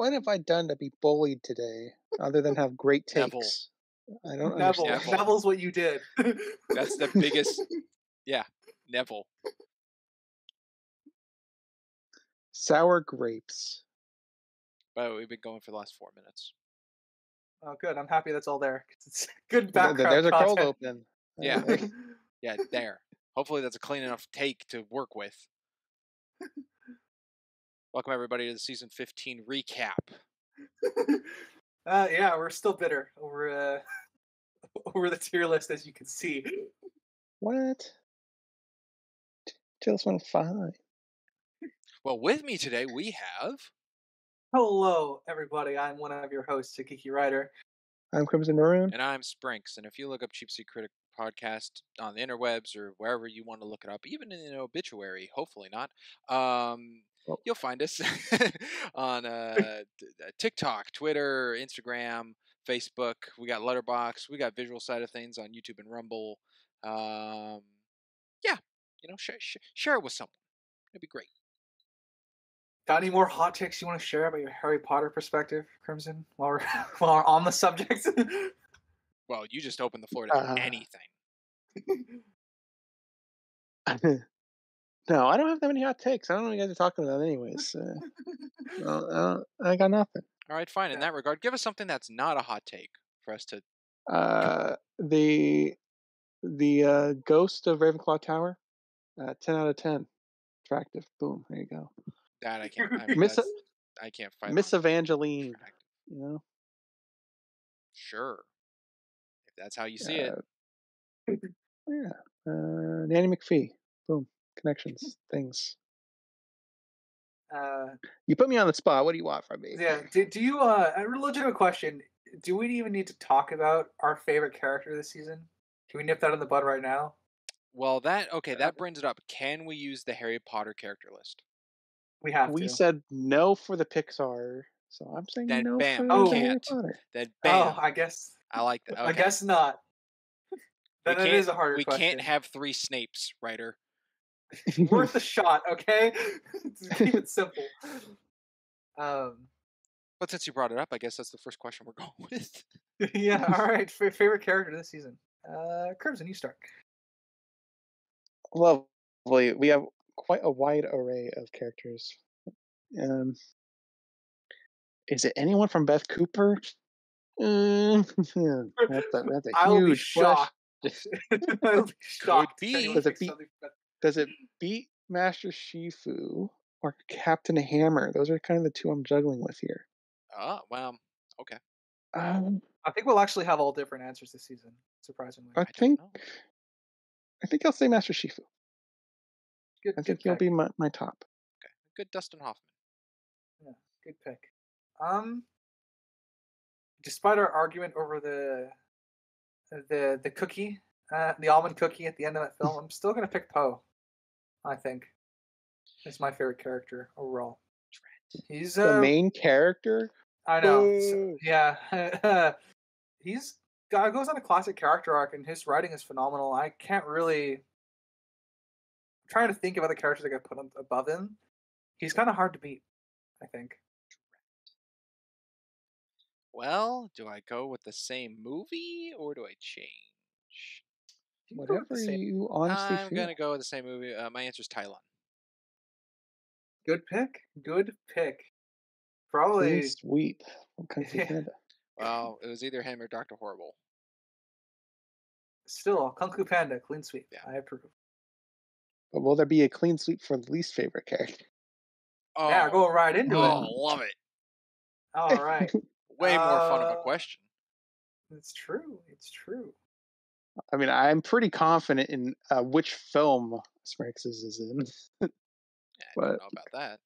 what have I done to be bullied today, other than have great Neville. takes? I don't Neville. understand. Neville's what you did. That's the biggest. Yeah, Neville. Sour grapes. But we've been going for the last 4 minutes. Oh, good. I'm happy that's all there. It's good background There's a cold content. open. Yeah. Yeah, there. Hopefully that's a clean enough take to work with. Welcome everybody to the season 15 recap. Yeah, we're still bitter over over the tier list, as you can see. What? Tier list went 5. Well, with me today we have. Hello, everybody. I'm one of your hosts, a geeky writer. I'm Crimson Maroon. And I'm Sprinks. And if you look up Cheap Seat Critic Podcast on the interwebs or wherever you want to look it up, even in an obituary, hopefully not, you'll find us on TikTok, Twitter, Instagram, Facebook. We got LetterBox. We got visual side of things on YouTube and Rumble. Yeah, share it with someone. It'd be great. Got any more hot takes you want to share about your Harry Potter perspective, Crimson, while we're on the subject? Well, you just opened the floor to anything. No, I don't have that many hot takes. I don't know what you guys are talking about anyways. I got nothing. All right, fine. In that regard, give us something that's not a hot take for us to... The Ghost of Ravenclaw Tower, 10 out of 10. Attractive. Boom. There you go. That I can't. I can't fight. Miss Evangeline. You know. Sure. If that's how you see it. Yeah. Nanny McPhee. Boom. Connections. Things. You put me on the spot. What do you want from me? Yeah. Do you? A legitimate question. Do we even need to talk about our favorite character this season? Can we nip that in the bud right now? Well, that brings it up. Can we use the Harry Potter character list? We have to. We said no for the Pixar, so I'm saying then no bam, for Harry Potter. Then bam. Oh, I guess. I like that. Okay. I guess not. That is a harder question. We can't have 3 Snapes, writer. Worth a shot, okay? Keep it simple. But since you brought it up, I guess that's the first question we're going with. Yeah, all right. Favorite character this season? Crimson, you start. Lovely. We have quite a wide array of characters. Is it anyone from Beth Cooper? That's a huge shock. I'll be shocked. Does it beat Master Shifu or Captain Hammer? Those are kind of the two I'm juggling with here. Oh, well, okay. I think we'll actually have all different answers this season, surprisingly. I think I'll say Master Shifu. I think he'll be my top. Okay. Good Dustin Hoffman. Yeah, good pick. Despite our argument over the cookie, the almond cookie at the end of that film, I'm still gonna pick Poe. I think it's my favorite character overall. He's the main character. I know. So, yeah, he's goes on a classic character arc, and his writing is phenomenal. I can't really. I'm trying to think of other characters I could put above him. He's kind of hard to beat, I think. Well, do I go with the same movie or do I change? Whatever you honestly I'm going to go with the same movie. My answer is Tylon. Good pick. Good pick. Probably. Clean sweep from Kung Fu Panda. Well, it was either him or Dr. Horrible. Still, Kung Fu Panda, clean sweep. Yeah. I approve. But will there be a clean sweep for the least favorite character? Oh, yeah, go right into it. Oh, love it. All right. Way more fun of a question. It's true. It's true. I mean, I'm pretty confident in which film Sprinks is in. Yeah, I don't know about that.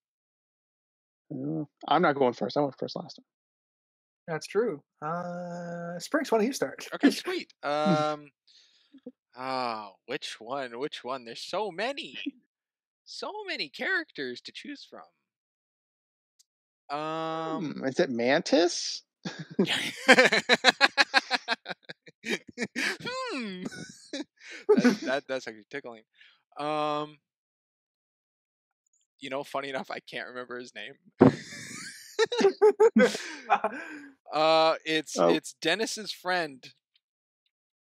I'm not going first. I went first last time. That's true. Sprinks, why don't you start? Okay, sweet. Which one? Which one? There's so many. So many characters to choose from. Is it Mantis? That's actually tickling. Funny enough, I can't remember his name. It's Oh, it's Dennis's friend,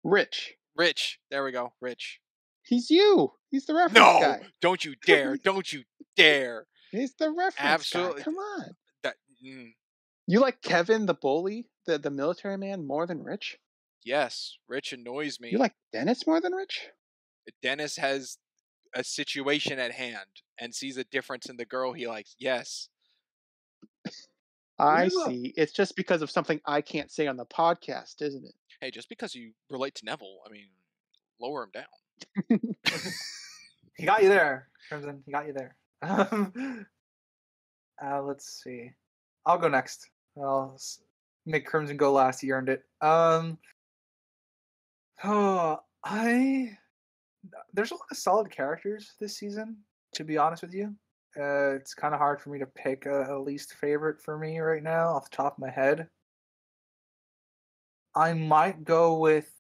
Rich. Rich. There we go, Rich. He's you. He's the reference No, guy. don't you dare! Don't you dare! He's the reference guy. Absolutely. Come on. That. You like Kevin the bully, the military man, more than Rich? Yes, Rich annoys You me. like Dennis more than Rich? Dennis has a situation at hand and sees a difference in the girl he likes. Yes. I see. It's just because of something I can't say on the podcast, isn't it? Hey, just because you relate to Neville, I mean, lower him down. He got you there, Crimson. He got you there. Let's see. I'll go next. I'll make Crimson go last. He earned it. There's a lot of solid characters this season, to be honest with you. It's kind of hard for me to pick a least favorite for me right now off the top of my head. I might go with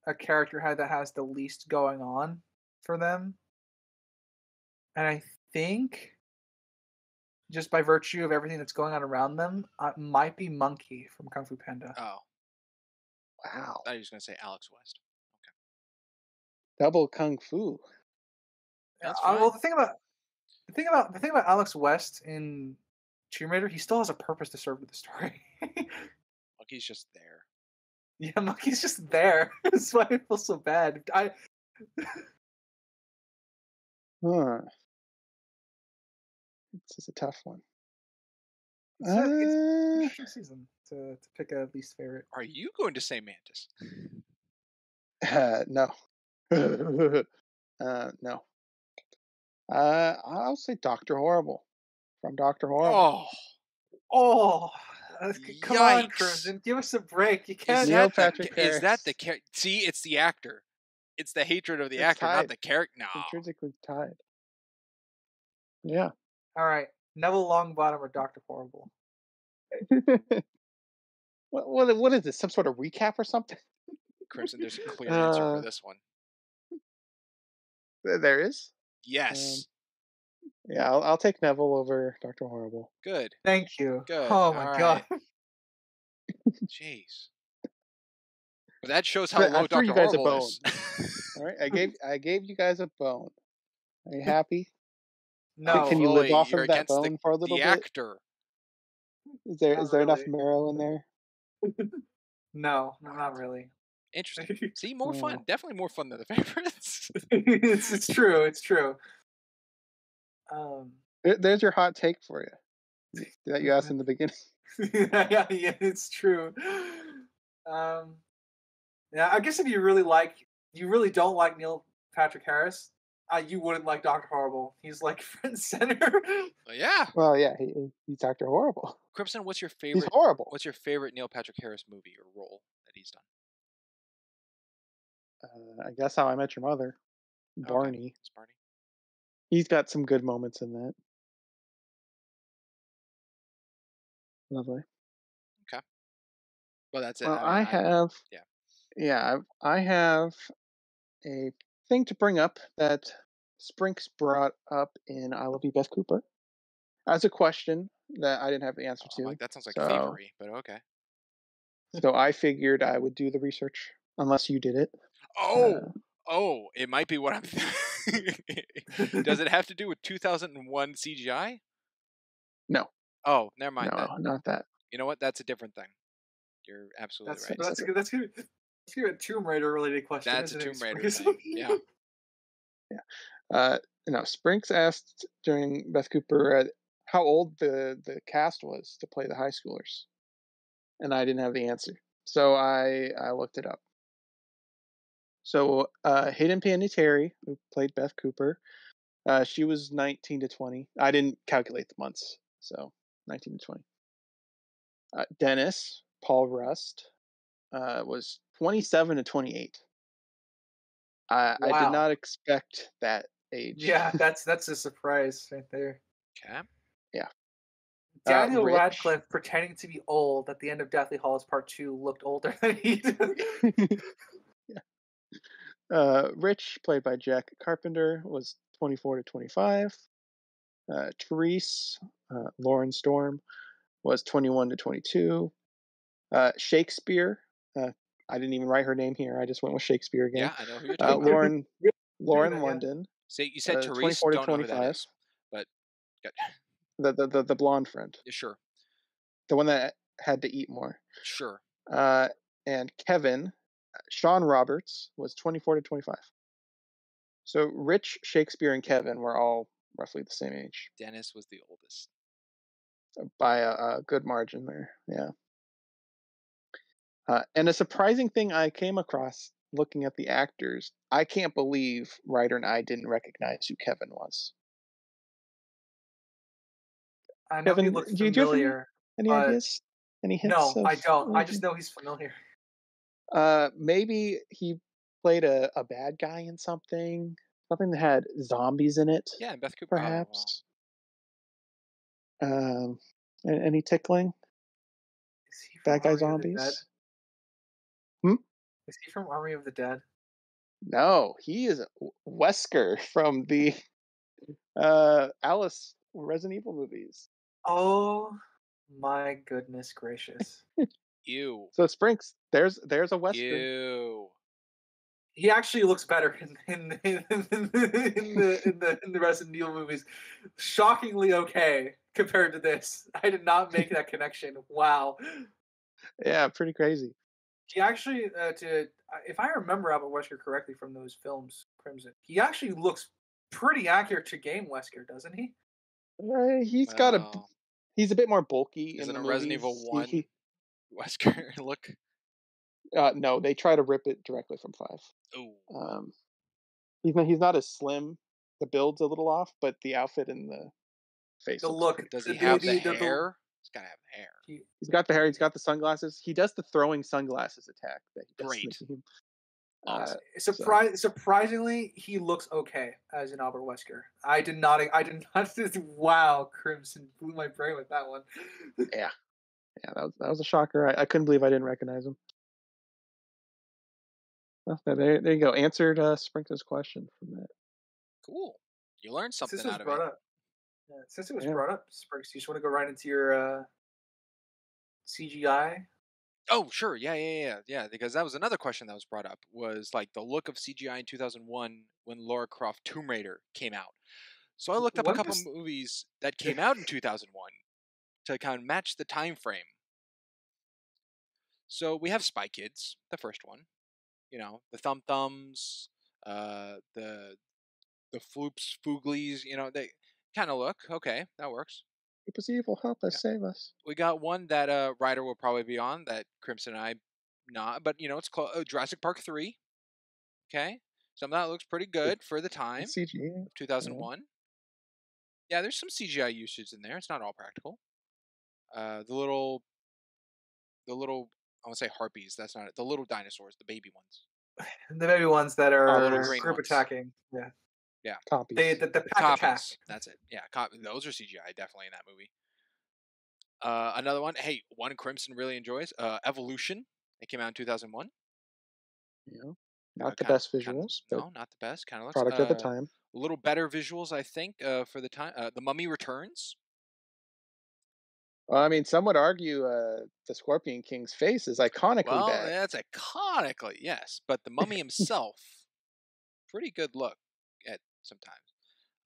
a character that has the least going on for them. And I think, just by virtue of everything that's going on around them, it might be Monkey from Kung Fu Panda. Oh. Wow. I thought he was going to say Alex West. Okay. Double Kung Fu. That's fine. Well, the thing about Alex West in Tomb Raider, he still has a purpose to serve with the story. Monkey's just there. Yeah, Monkey's just there. That's why I feel so bad. This is a tough one. It's an interesting season to pick a least favorite. Are you going to say Mantis? No. No. I'll say Dr. Horrible from Dr. Horrible. Oh, come on, Yikes. Crimson, give us a break. You can't. Neil Patrick Harris. Is that the character? See, it's the actor. It's the hatred of the It's actor, tied. not the character. No. Intrinsically tied. Yeah. All right, Neville Longbottom or Dr. Horrible? What is this? Some sort of recap or something? Crimson, there's a clear answer for this one. There is? Yes. Yeah, I'll take Neville over Dr. Horrible. Good. Thank you. Good. Oh my god. Jeez. But that shows how low Dr. Horrible is. All right, I gave you guys a bone. Are you happy? No. Can you live off of that bone for a little bit? The actor. Is there enough marrow in there? No, not really. Interesting. See, more fun. Definitely more fun than the favorites. It's true. It's true. There's your hot take for you that you asked in the beginning. yeah, it's true. Yeah, I guess if you really don't like Neil Patrick Harris, you wouldn't like Dr. Horrible. He's like front and center. Yeah. Well, yeah, he's Dr. Horrible. Crimson, what's your favorite? He's horrible. What's your favorite Neil Patrick Harris movie or role that he's done? I guess How I Met Your Mother. Barney. Okay. It's Barney. He's got some good moments in that. Lovely. Okay. Well, that's it. Well, I have a thing to bring up that Sprinks brought up in I Love You, Beth Cooper as a question that I didn't have the answer to. Like, that sounds like thievery, but okay. So I figured I would do the research unless you did it. It might be what I'm Does it have to do with 2001 CGI? No. Oh, never mind. No, not that. You know what? That's a different thing. You're absolutely right. That's a Tomb Raider related question. That's a Tomb Raider Sprinks? thing. Yeah. Yeah. Sprinks asked during Beth Cooper how old the cast was to play the high schoolers, and I didn't have the answer, so I looked it up. So Hayden Panettiere, who played Beth Cooper, she was 19 to 20. I didn't calculate the months, so 19 to 20. Dennis, Paul Rust, was 27 to 28. I did not expect that age. Yeah, that's a surprise right there. Okay. Yeah. Daniel Radcliffe pretending to be old at the end of Deathly Hallows Part 2 looked older than he did. Yeah. Rich, played by Jack Carpenter, was 24 to 25. Therese, Lauren Storm, was 21 to 22. Shakespeare. I didn't even write her name here. I just went with Shakespeare again. Yeah, I know who you're talking Lauren that, London. See, you said Therese. 24 to Don't know who 25. that is, but The blonde friend, yeah, sure, the one that had to eat more. sure. And Kevin, Sean Roberts was 24 to 25. So Rich, Shakespeare, and Kevin were all roughly the same age Dennis was the oldest. by a good margin there. Yeah. And a surprising thing I came across looking at the actors, I can't believe Ryder and I didn't recognize who Kevin was. I know Kevin, he looks do you have familiar. any ideas? Any hints? No, of I don't. I anything? just know he's familiar. Maybe he played a bad guy in something that had zombies in it. Yeah, and Beth Cooper. Perhaps. Any tickling? Is he from Bad guy Army of the Dead? zombies? Is he from Army of the Dead? No, he is Wesker from the Alice Resident Evil movies. Oh my goodness gracious! Ew. So Sprinks, there's a Wesker. Ew. He actually looks better in the Resident Evil movies. Shockingly okay compared to this. I did not make that connection. Wow. Yeah, pretty crazy. He actually, if I remember Albert Wesker correctly from those films, Crimson, he actually looks pretty accurate to game Wesker, doesn't he? He's a bit more bulky in Isn't the a movies. Resident Evil 1 Wesker look? No, they try to rip it directly from 5. Oh. He's not as slim. The build's a little off, but the outfit and the face. The look. Does he have the hair? He's gotta have the hair. He's got the hair. He's got the sunglasses. He does the throwing sunglasses attack that he does. Great. Awesome. Surprisingly, he looks okay as an Albert Wesker. I did not. Wow, Crimson blew my brain with that one. Yeah, that was a shocker. I couldn't believe I didn't recognize him. Well, there you go. Answered Sprinkler's question from that. Cool. You learned something out of it. Yeah, since it was brought up, Sprinks, you just want to go right into your CGI? Oh, sure. Yeah. Because that was another question that was brought up, was like the look of CGI in 2001 when Lara Croft Tomb Raider came out. So I looked up a couple movies that came out in 2001 to kind of match the time frame. So we have Spy Kids, the first one. You know, the Thumb Thumbs, the Floops, Fooglies. You know, they kind of look okay. That works. Keep us evil, help us, save us. We got one that Ryder will probably be on, that Crimson and I not, but you know, it's called Jurassic Park 3. Okay, some of that looks pretty good for the time. CGI. 2001. Yeah, there's some CGI usage in there. It's not all practical. The little I want to say harpies. That's not it. The little dinosaurs, the baby ones. The baby ones that are ones. group attacking. Yeah. Yeah. Copies. The pack attack. That's it. Yeah, those are CGI definitely in that movie. Another one. Hey, one Crimson really enjoys. Evolution. It came out in 2001. Yeah. Not the best visuals. No, not the best. Kind of looks product at the time. A little better visuals, I think, for the time. The Mummy Returns. Well, I mean, some would argue the Scorpion King's face is iconically bad. That's iconically, yes. But the Mummy himself, pretty good look at sometimes.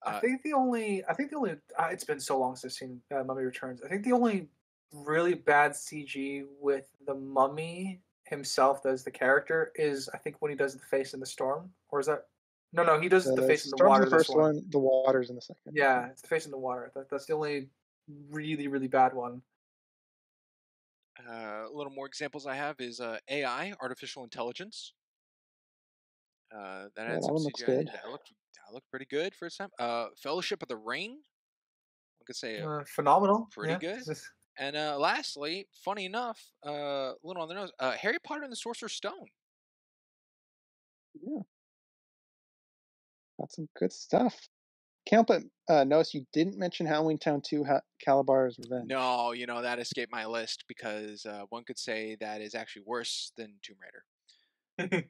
I think the only it's been so long since I've seen Mummy Returns. I think the only really bad CG with the Mummy himself as the character is, I think, when he does the face in the storm. Or is that? No, he does the face in the water. The first one, the water's in the second. Yeah, it's the face in the water. That's the only really, really bad one. A little more examples I have is AI, artificial intelligence. That had some CGI. That looked pretty good for its time. Fellowship of the Ring. I could say phenomenal. Pretty good. And lastly, funny enough, a little on the nose, Harry Potter and the Sorcerer's Stone. Yeah. Got some good stuff. Can't but notice you didn't mention Halloween Town 2 Calabar's Revenge. No, you know, that escaped my list because one could say that is actually worse than Tomb Raider.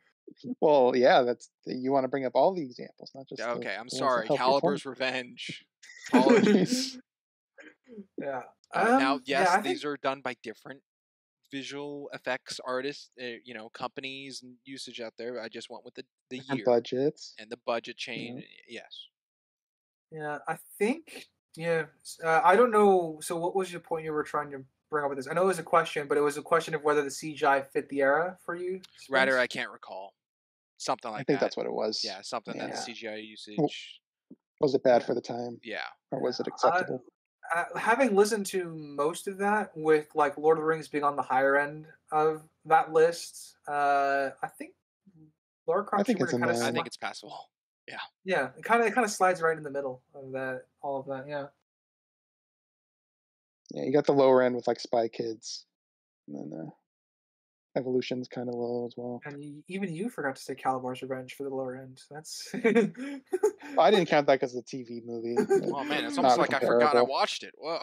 Well, yeah, you want to bring up all the examples, not just okay. I'm sorry, Calabar's Revenge. Apologies. Yeah. Now, yes, I these think are done by different visual effects artists, companies and usage out there. I just went with the Different year budgets. and the budget You change. know? Yes. yeah, I think yeah. I don't know. So, what was your point you were trying to bring up with this? I know it was a question, but it was a question of whether the CGI fit the era for you, Rather, I Spence. can't recall. Something I like think that. that's what it was. Yeah, something that the Yeah. Yeah, CGI W- usage. Was it bad yeah, for the time, Yeah. or yeah. was it acceptable? Having listened to most of that, with like Lord of the Rings being on the higher end of that list, I think Lara I Croft think Tomb it's Raider in kind of I there. think it's passable. Yeah. yeah, it kind of slides right in the middle of that, all of that. Yeah. Yeah, you got the lower end with like Spy Kids, and then Evolution's kind of low as well. And even you forgot to say Calabar's Revenge for the lower end. That's I didn't count that as a TV movie. Oh man, it's It's almost not like I forgot I comparable. watched it. Whoa.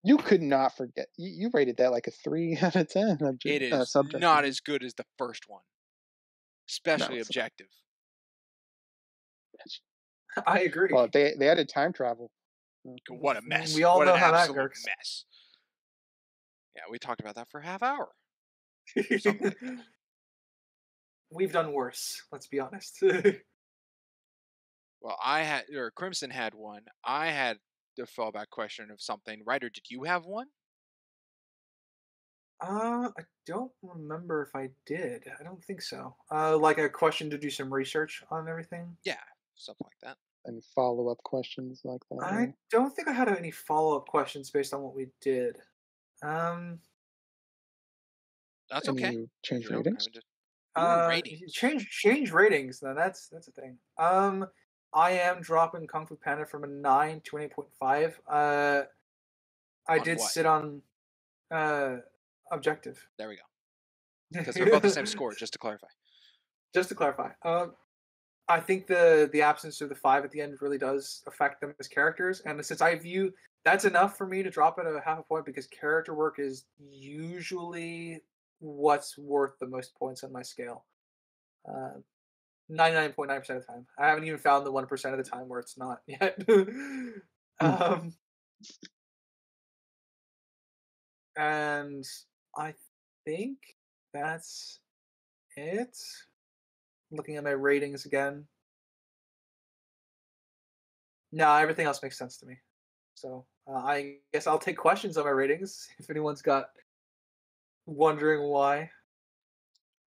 You could not forget. You rated that like a 3 out of 10. It is not Subjectively. as good as the first one, No, especially it's not. objective. I agree. Well, they added time travel. What a mess. We all What know an how that absolute works. mess. Yeah, we talked about that for a half hour. Or something like that. We've done worse. Let's be honest. Well, Crimson had one. I had the fallback question of something. Ryder, did you have one? I don't remember if I did. I don't think so. Like a question to do some research on everything. Yeah, something like that. And follow-up questions like that. I don't think I had any follow-up questions based on what we did. Um, That's And okay. you change I ratings? mean, ratings. change ratings. Now that's a thing. I am dropping Kung Fu Panda from a 9 to an 8.5. I On did what? sit on objective. There we go. Because they're both the same score, just to clarify. Just to clarify, I think the absence of the 5 at the end really does affect them as characters, and since I view that's enough for me to drop it a half a point because character work is usually what's worth the most points on my scale. 99.9% of the time. I haven't even found the 1% of the time where it's not yet. Hmm. um, and I think that's it. Looking at my ratings again. No, everything else makes sense to me. So I guess I'll take questions on my ratings if anyone's got wondering why.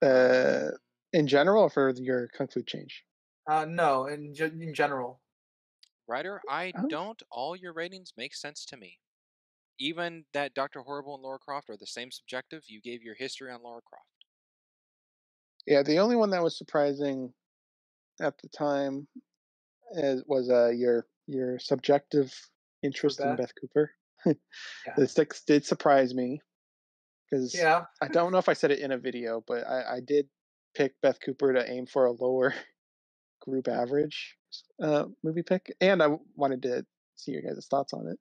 Uh, in general, or for your Kung Fu change? No, in general. Ryder, I Oh, don't. All your ratings make sense to me. Even that Dr. Horrible and Laura Croft are the same subjective. You gave your history on Laura Croft. yeah, the only one that was surprising at the time was your subjective For interest in Beth. Beth Cooper. Yeah. The six did surprise me because Yeah. I don't know if I said it in a video, but I did pick Beth Cooper to aim for a lower group average movie pick, and I wanted to see your guys' thoughts on it.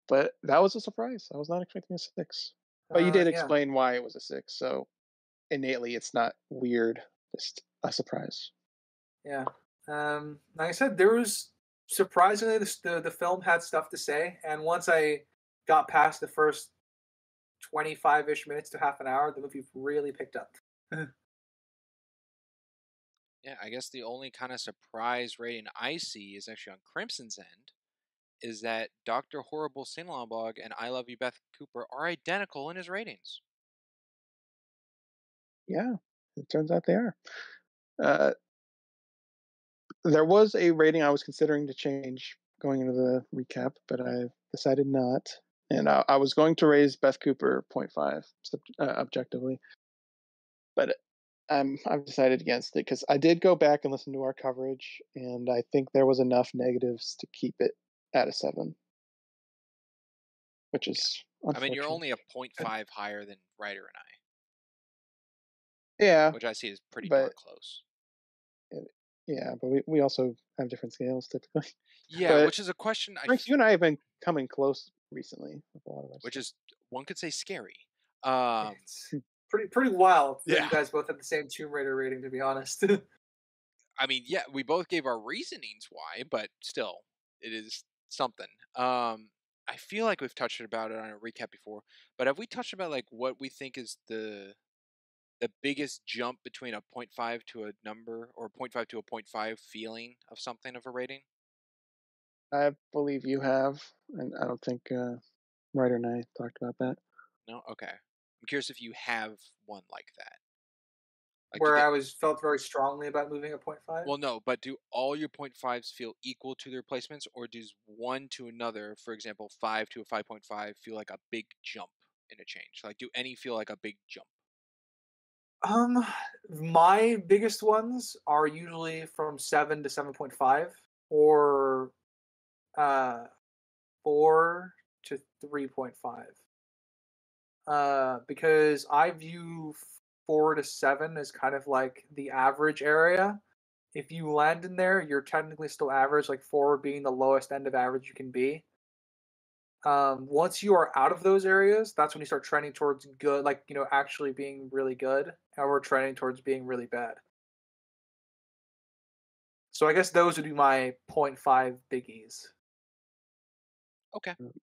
But that was a surprise. I was not expecting a 6. But you did Yeah. explain why it was a 6, so innately it's not weird, just a surprise. Yeah. Like I said, there was surprisingly the film had stuff to say, and once I got past the first 25-ish minutes to half an hour, the movie really picked up. Yeah, I guess the only kind of surprise rating I see is actually on Crimson's end, is that Dr. Horrible Sinlambog and I Love You Beth Cooper are identical in his ratings. Yeah, it turns out they are. Uh, there was a rating I was considering to change going into the recap, but I decided not. And I was going to raise Beth Cooper 0.5 objectively, but I've decided against it because I did go back and listen to our coverage, and I think there was enough negatives to keep it at a 7, which is I mean, you're unfortunate. only a 0.5 higher than Ryder and I, Yeah, which I see is pretty darn but close. yeah, but we also have different scales typically. Yeah, But which is a question Frank, you and I have been coming close recently with a lot of our which stuff. is, one could say, scary. It's pretty wild that Yeah. you guys both had the same Tomb Raider rating, to be honest. I mean, yeah, we both gave our reasonings why, but still, it is something. I feel like we've touched about it on a recap before, but have we touched about like what we think is the biggest jump between a point 0.5 to a number, or point 0.5 to a point 0.5 feeling of something of a rating? I believe you have, and I don't think Ryder and I talked about that. No? Okay. I'm curious if you have one like that. Like, do Where they? I was felt very strongly about moving a point 0.5. Well, no, but do all your point 0.5s feel equal to their placements, or does one to another, for example, 5 to a 5.5, feel like a big jump in a change? Like, do any feel like a big jump? Um, my biggest ones are usually from 7 to 7.5, or 4 to 3.5. Because I view 4 to 7 as kind of like the average area. If you land in there, you're technically still average, like 4 being the lowest end of average you can be. Once you are out of those areas, that's when you start trending towards good, like, actually being really good, and we're trending towards being really bad. So I guess those would be my point 0.5 biggies. Okay.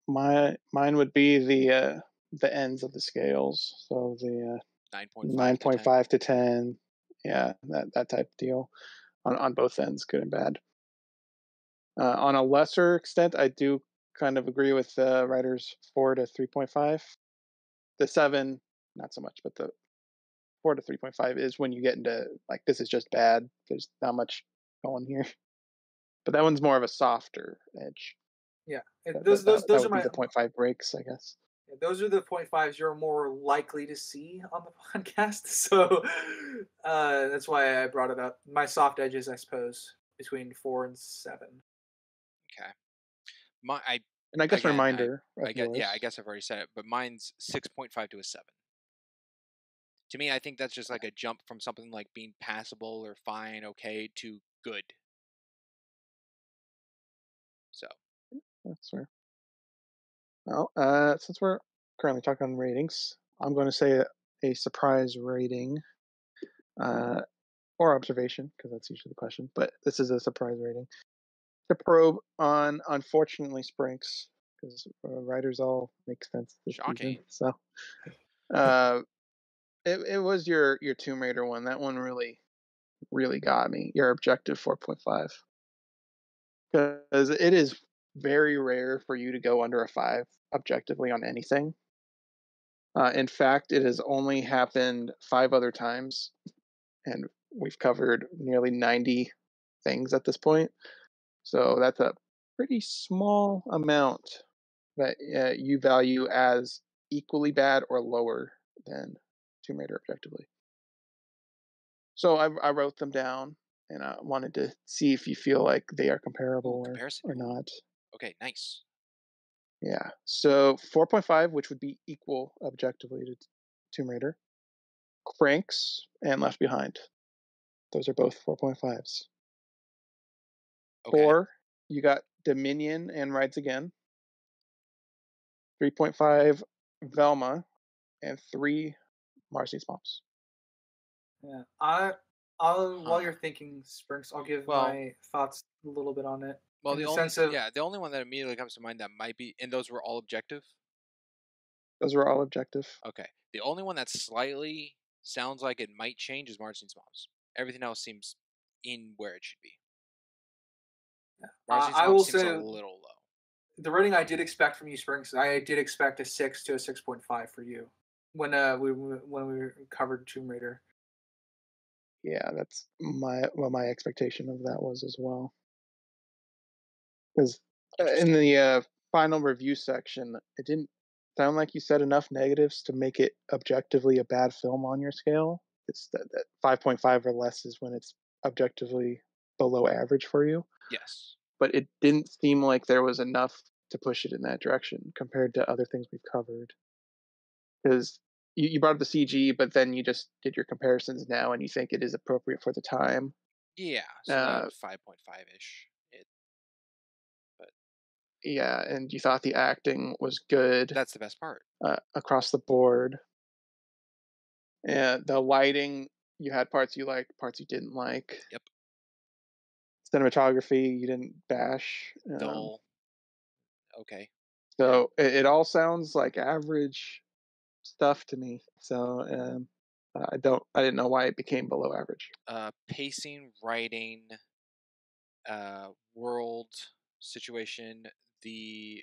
Mine would be the ends of the scales, so the 9.5 to 10. 9.5 to 10, yeah, that type of deal on both ends, good and bad. On a lesser extent, I do kind of agree with Ryder's 4 to 3.5. The 7, not so much, but the 4 to 3.5 is when you get into like this is just bad. There's not much going here, but that one's more of a softer edge. Yeah, That, those that, those that, that those are would be my the 0.5 breaks, I guess. those are the point 0.5s you're more likely to see on the podcast. So that's why I brought it up. My soft edges, I suppose, between 4 and 7. Okay. My I And I guess a again reminder I of get yeah, yours. I guess I've already said it, but mine's 6.5 to a 7. To me, I think that's just like a jump from something like being passable or fine, okay, to good. So, That's fair. Well, since we're currently talking ratings, I'm going to say a surprise rating uh, or observation, because that's usually the question. But this is a surprise rating to probe on, unfortunately, Sprinks, because writers all make sense this season. shocking. So uh, it was your Tomb Raider one. That one really got me. Your objective 4.5, because it is very rare for you to go under a 5 objectively on anything. In fact, it has only happened 5 other times, and we've covered nearly 90 things at this point. So that's a pretty small amount that you value as equally bad or lower than Tomb Raider objectively. So I wrote them down, and I wanted to see if you feel like they are Ooh, comparable comparison. or Ooh. not. Okay, nice. Yeah. So 4.5, which would be equal objectively to Tomb Raider, Cranks, and Left Behind. Those are both 4.5s. Okay. 4, you got Dominion and Rides Again. 3.5, Velma, and 3, Mars Needs Moms. Yeah, I'll while Huh. you're thinking, Sprinks, I'll give Well, my thoughts a little bit on it. well, In the sense of, the only one that immediately comes to mind that might be, and those were all objective. Those were all objective. Okay. The only one that slightly sounds like it might change is Marcin's Moms. Everything else seems in where it should be. Marcin's I Moms will seems a say little low. the rating I did expect from you, Springs, I did expect a 6 to a 6.5 for you when we covered Tomb Raider. Yeah, that's my expectation of that was as well. Because in Interesting. the final review section, it didn't sound like you said enough negatives to make it objectively a bad film on your scale. It's that 5.5 or less is when it's objectively below average for you. Yes. But it didn't seem like there was enough to push it in that direction compared to other things we've covered. Because you brought up the CG, but then you just did your comparisons now, and you think it is appropriate for the time. Yeah. So that Uh, 5.5 ish. But yeah, and you thought the acting was good that's the best part. across the board. And the lighting, you had parts you liked, parts you didn't like. Yep. Cinematography, you didn't bash. Dull. Okay. So it all sounds like average stuff to me. So I didn't know why it became below average. Pacing, writing, world situation, the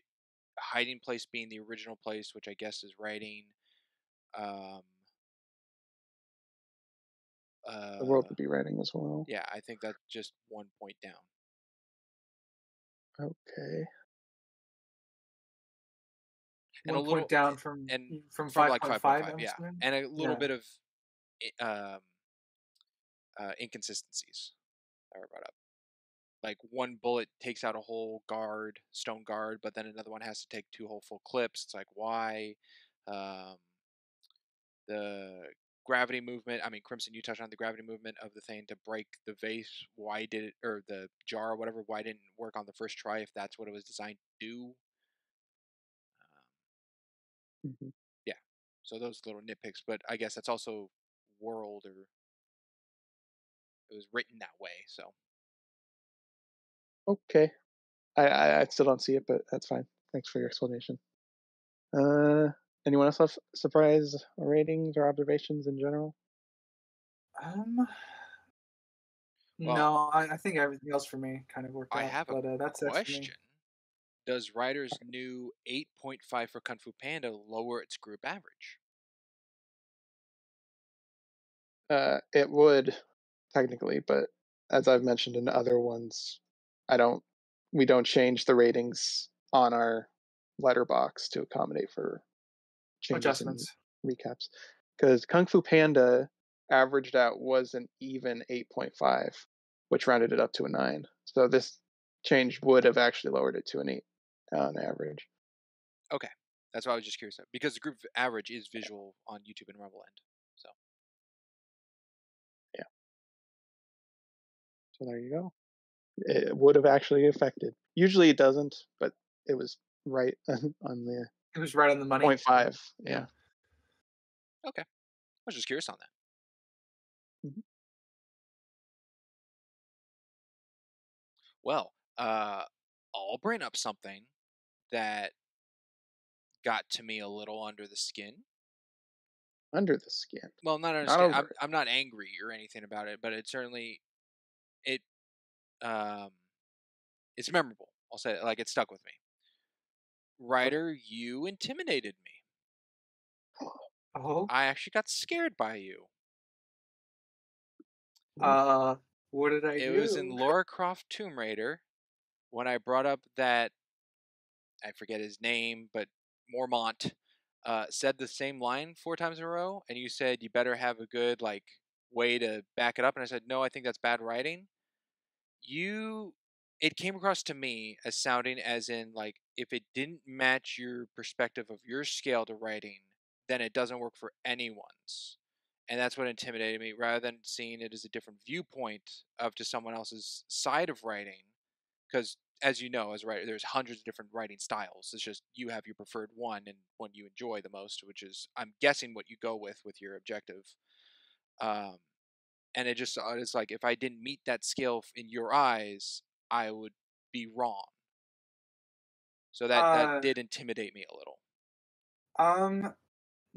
hiding place being the original place, which I guess is writing. Um, The world uh, would be writing as well. yeah, I think that's just 1 point down. Okay. And a 1 point little, down from and from like 5.5. 5.5, I'm yeah, assuming. and a little Yeah. bit of inconsistencies that were brought up. Like one bullet takes out a whole stone guard, but then another one has to take 2 whole full clips. It's like, why? Um, the gravity movement. I mean, Crimson, you touched on the gravity movement of the thing to break the vase. Why did it, or the jar or whatever? Why didn't it work on the first try if that's what it was designed to do? Hmm. Yeah. So those little nitpicks, but I guess that's also world, or it was written that way. So Okay. I still don't see it, but that's fine. Thanks for your explanation. Uh, Anyone else have surprise ratings or observations in general? Um. well, No, I think everything else for me kind of worked I out, have a but that's for me. question. Does Ryder's new 8.5 for Kung Fu Panda lower its group average? It would technically, but as I've mentioned in other ones, I don't. We don't change the ratings on our letterbox to accommodate for changes in Adjustments. recaps. Because Kung Fu Panda averaged out was an even 8.5, which rounded it up to a 9. So this change would have actually lowered it to an 8 on average. Okay, that's why I was just curious because the group average is visual on YouTube and Rumble End. So Yeah. So there you go. It would have actually affected. Usually it doesn't, but it was right on the It was right on the money. point 0.5. Yeah. Yeah. okay, I was just curious on that. Mhm. Well, I'll bring up something that got to me a little under the skin. Under the skin, Well, not under the not skin. over it. I'm not angry or anything about it, but it certainly it um it's memorable. I'll say it, like it stuck with me. Okay. Ryder, you intimidated me. Oh. I actually got scared by you. Uh. What did I It was in do? Lara Croft Tomb Raider when I brought up that I forget his name, but Mormont said the same line 4 times in a row, and you said you better have a good way to back it up, and I said no, I think that's bad writing. It came across to me as sounding as in like if it didn't match your perspective of your scale to writing, then it doesn't work for anyone's. And that's what intimidated me, rather than seeing it as a different viewpoint of just someone else's side of writing. Because as you know, as a writer, there's hundreds of different writing styles. It's just you have your preferred one and one you enjoy the most, which is I'm guessing what you go with your objective. Um, and it's like if I didn't meet that scale in your eyes, I would be wrong. So that Uh. did intimidate me a little. Um.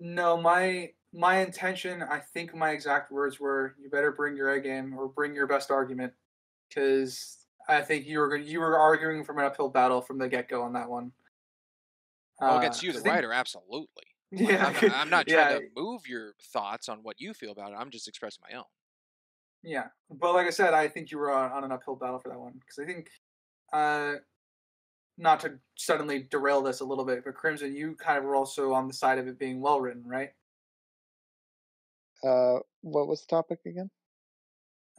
No, my intention. I think my exact words were, "You better bring your A game or bring your best argument," because I think you were arguing from an uphill battle from the get go on that one. Oh, against you, 'Cause the I think writer, absolutely. Like yeah, I'm not trying yeah, to move your thoughts on what you feel about it. I'm just expressing my own. yeah. But like I said, I think you were on an uphill battle for that one because I think, uh, not to suddenly derail this a little bit, but Crimson, you kind of were also on the side of it being well written, right? What was the topic again?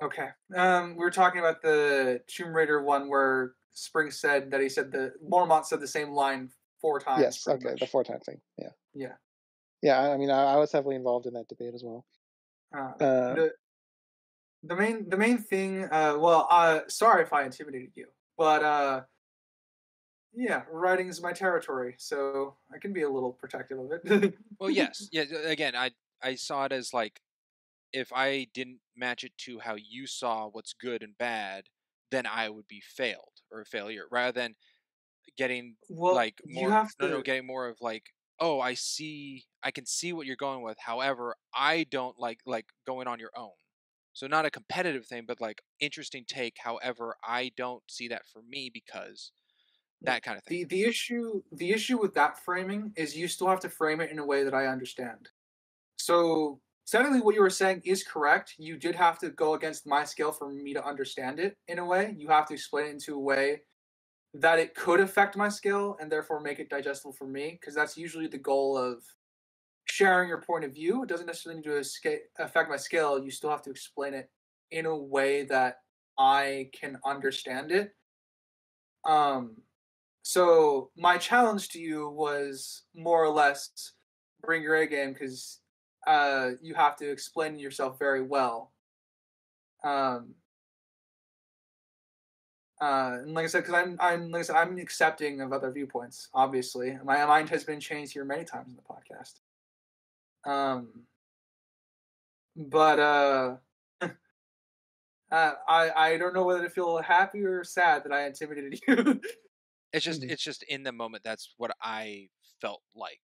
Okay. We were talking about the Tomb Raider one where Spring said that he said the Mormont said the same line 4 times, Yes. pretty Okay. The much. 4 time thing. Yeah. Yeah. Yeah. I mean, I was heavily involved in that debate as well. Uh, Uh, the main thing. Well, sorry if I intimidated you, but yeah, writing's my territory, so I can be a little protective of it. Well, yes, yeah. Again, I saw it as like if I didn't match it to how you saw what's good and bad, then I would be failed or a failure. Rather than getting Well, like you more have no, to. getting more of like, oh, I can see what you're going with. However, I don't like going on your own. So not a competitive thing, but like interesting take. However, I don't see that for me because Yeah. that kind of thing. The issue with that framing is you still have to frame it in a way that I understand. So technically, what you were saying is correct. You did have to go against my scale for me to understand it in a way. You have to explain it into a way that it could affect my scale and therefore make it digestible for me, because that's usually the goal of sharing your point of view. It doesn't necessarily need to affect my scale. You still have to explain it in a way that I can understand it. Um, so my challenge to you was more or less bring your A game, because you have to explain yourself very well. Um, and like I said, because I'm accepting of other viewpoints. Obviously, my mind has been changed here many times in the podcast. But I don't know whether to feel happy or sad that I intimidated you. It's just in the moment. That's what I felt like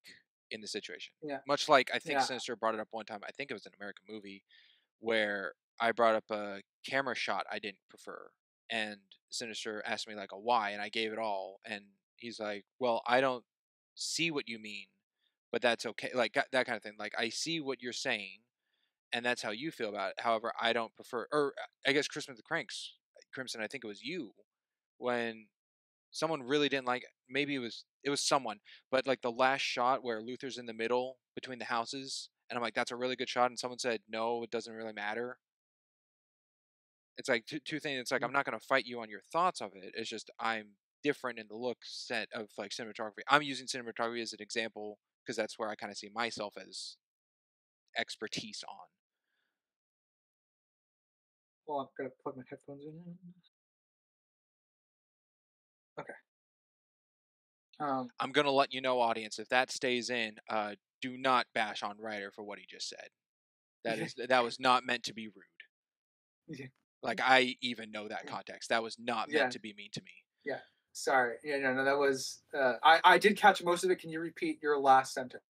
in the situation. Yeah, Much like I think yeah. Sinister brought it up one time. I think it was an American movie where I brought up a camera shot I didn't prefer, and Sinister asked me like a why, and I gave it all, and he's like, "Well, I don't see what you mean, but that's okay." Like that kind of thing. Like I see what you're saying, and that's how you feel about it. However, I don't prefer, or I guess Christmas the Cranks, Crimson. I think it was you when someone really didn't like. Maybe it was someone, but like the last shot where Luther's in the middle between the houses, and I'm like, that's a really good shot, and someone said no, it doesn't really matter. It's like two things. It's like I'm not going to fight you on your thoughts of it. It's just I'm different in the look set of like cinematography. I'm using cinematography as an example because that's where I kind of see myself as expertise on. Well, I'm gonna plug my headphones in. Okay. I'm gonna let you know, audience, if that stays in, do not bash on Ryder for what he just said. That was not meant to be rude. Yeah. Like I even know that context. That was not meant Yeah. to be mean to me. Yeah. Sorry. Yeah. No. That was. I did catch most of it. Can you repeat your last sentence?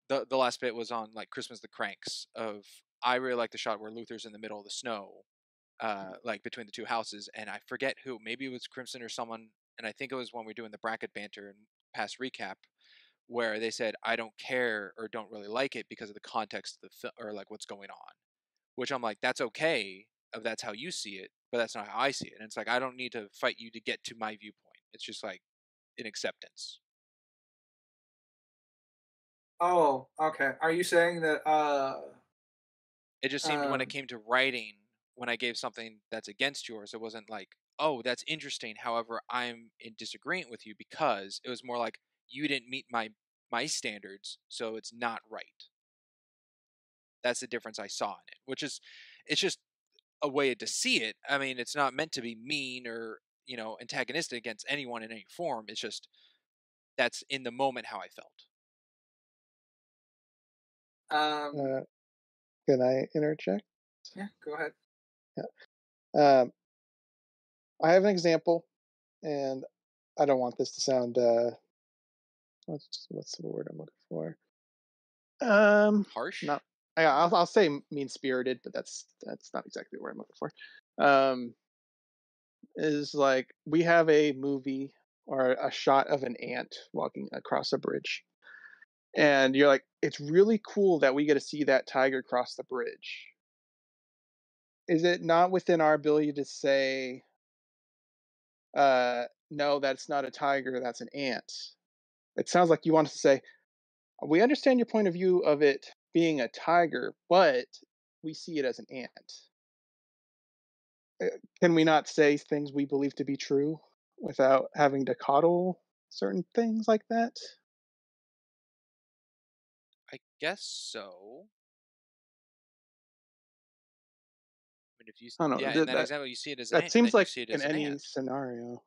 The last bit was on like Christmas the Cranks of I really like the shot where Luther's in the middle of the snow, like between the two houses, and I forget who. Maybe it was Crimson or someone, and I think it was when we were doing the bracket banter and past recap where they said I don't care or don't really like it because of the context of the film or like what's going on, which I'm like that's okay if that's how you see it, but that's not how I see it. And it's like I don't need to fight you to get to my viewpoint. It's just like an acceptance. Oh, okay. Are you saying that? It just seemed when it came to writing, when I gave something that's against yours, it wasn't like, oh, that's interesting. However, I'm in disagreement with you because it was more like you didn't meet my standards, so it's not right. That's the difference I saw in it, which is it's just a way to see it. I mean, it's not meant to be mean or, antagonistic against anyone in any form. It's just that's in the moment how I felt. Can I interject? Yeah, go ahead. Yeah. I have an example, and I don't want this to sound what's the word I'm looking for? Harsh? Not. I'll say mean spirited, but that's not exactly what I'm looking for. Is like we have a movie or a shot of an ant walking across a bridge, and you're like, it's really cool that we get to see that tiger cross the bridge. Is it not within our ability to say, no, that's not a tiger, that's an ant? It sounds like you want us to say, we understand your point of view of it being a tiger, but we see it as an ant. Can we not say things we believe to be true without having to coddle certain things like that? I guess so. I mean, if you, I don't yeah, know. in that example, you see it as an That ant, seems then you like see it in as an any ant. scenario.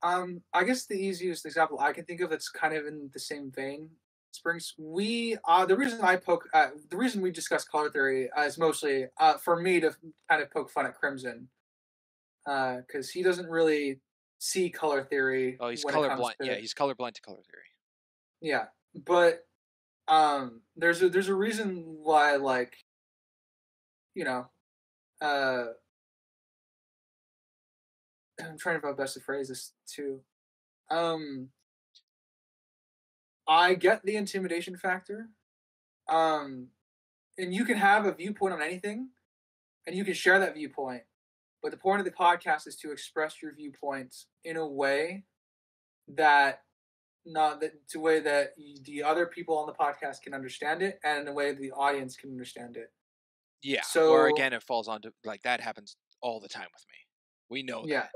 I guess the easiest example I can think of that's kind of in the same vein, Springs. The reason we discuss color theory is mostly for me to kind of poke fun at Crimson, because he doesn't really see color theory Oh, he's when it comes colorblind. to Yeah, he's colorblind to color theory. yeah. But there's a reason why, like, you know, uh I'm trying to find best to phrase this too. Um I get the intimidation factor. Um and you can have a viewpoint on anything and you can share that viewpoint. But the point of the podcast is to express your viewpoints in a way that not that to a way that the other people on the podcast can understand it, and in a way the audience can understand it. Yeah, or So again, it falls onto like that happens all the time with me. We know yeah, that.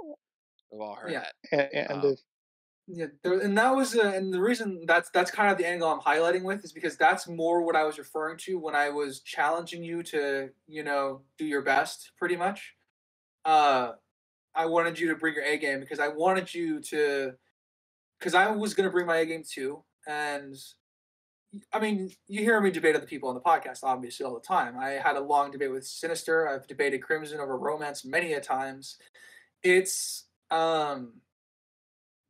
We've all heard yeah, that. And Um, if yeah. And that was and the reason that's kind of the angle I'm highlighting with is because that's more what I was referring to when I was challenging you to do your best, pretty much. Uh, I wanted you to bring your A game because I wanted you to because I was going to bring my A game too. And I mean, you hear me debate other people on the podcast, obviously, all the time. I had a long debate with Sinister. I've debated Crimson over romance many a times. It's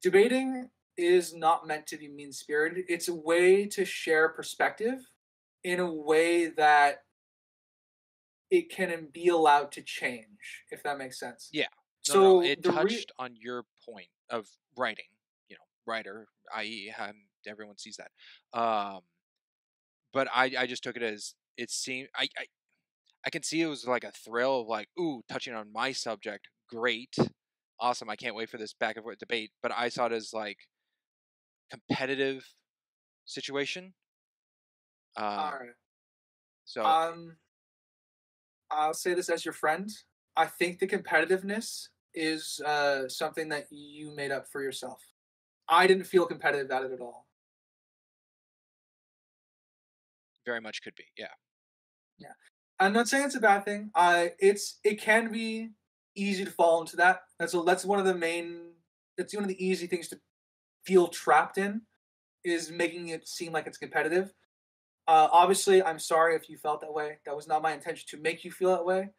debating is not meant to be mean spirited. It's a way to share perspective in a way that it can be allowed to change, if that makes sense. yeah, no, So it touched on your point of writing. Writer, i.e., everyone sees that. But I just took it as it seemed. I can see it was like a thrill of like, ooh, touching on my subject, great, awesome. I can't wait for this back and forth debate. But I saw it as like competitive situation. all Um, right. so Um I'll say this as your friend. I think the competitiveness is something that you made up for yourself. I didn't feel competitive at it at all. very much could be, yeah. Yeah, I'm not saying it's a bad thing. It can be easy to fall into that. That's one of the main. That's one of the easy things to feel trapped in is making it seem like it's competitive. Obviously, I'm sorry if you felt that way. That was not my intention to make you feel that way.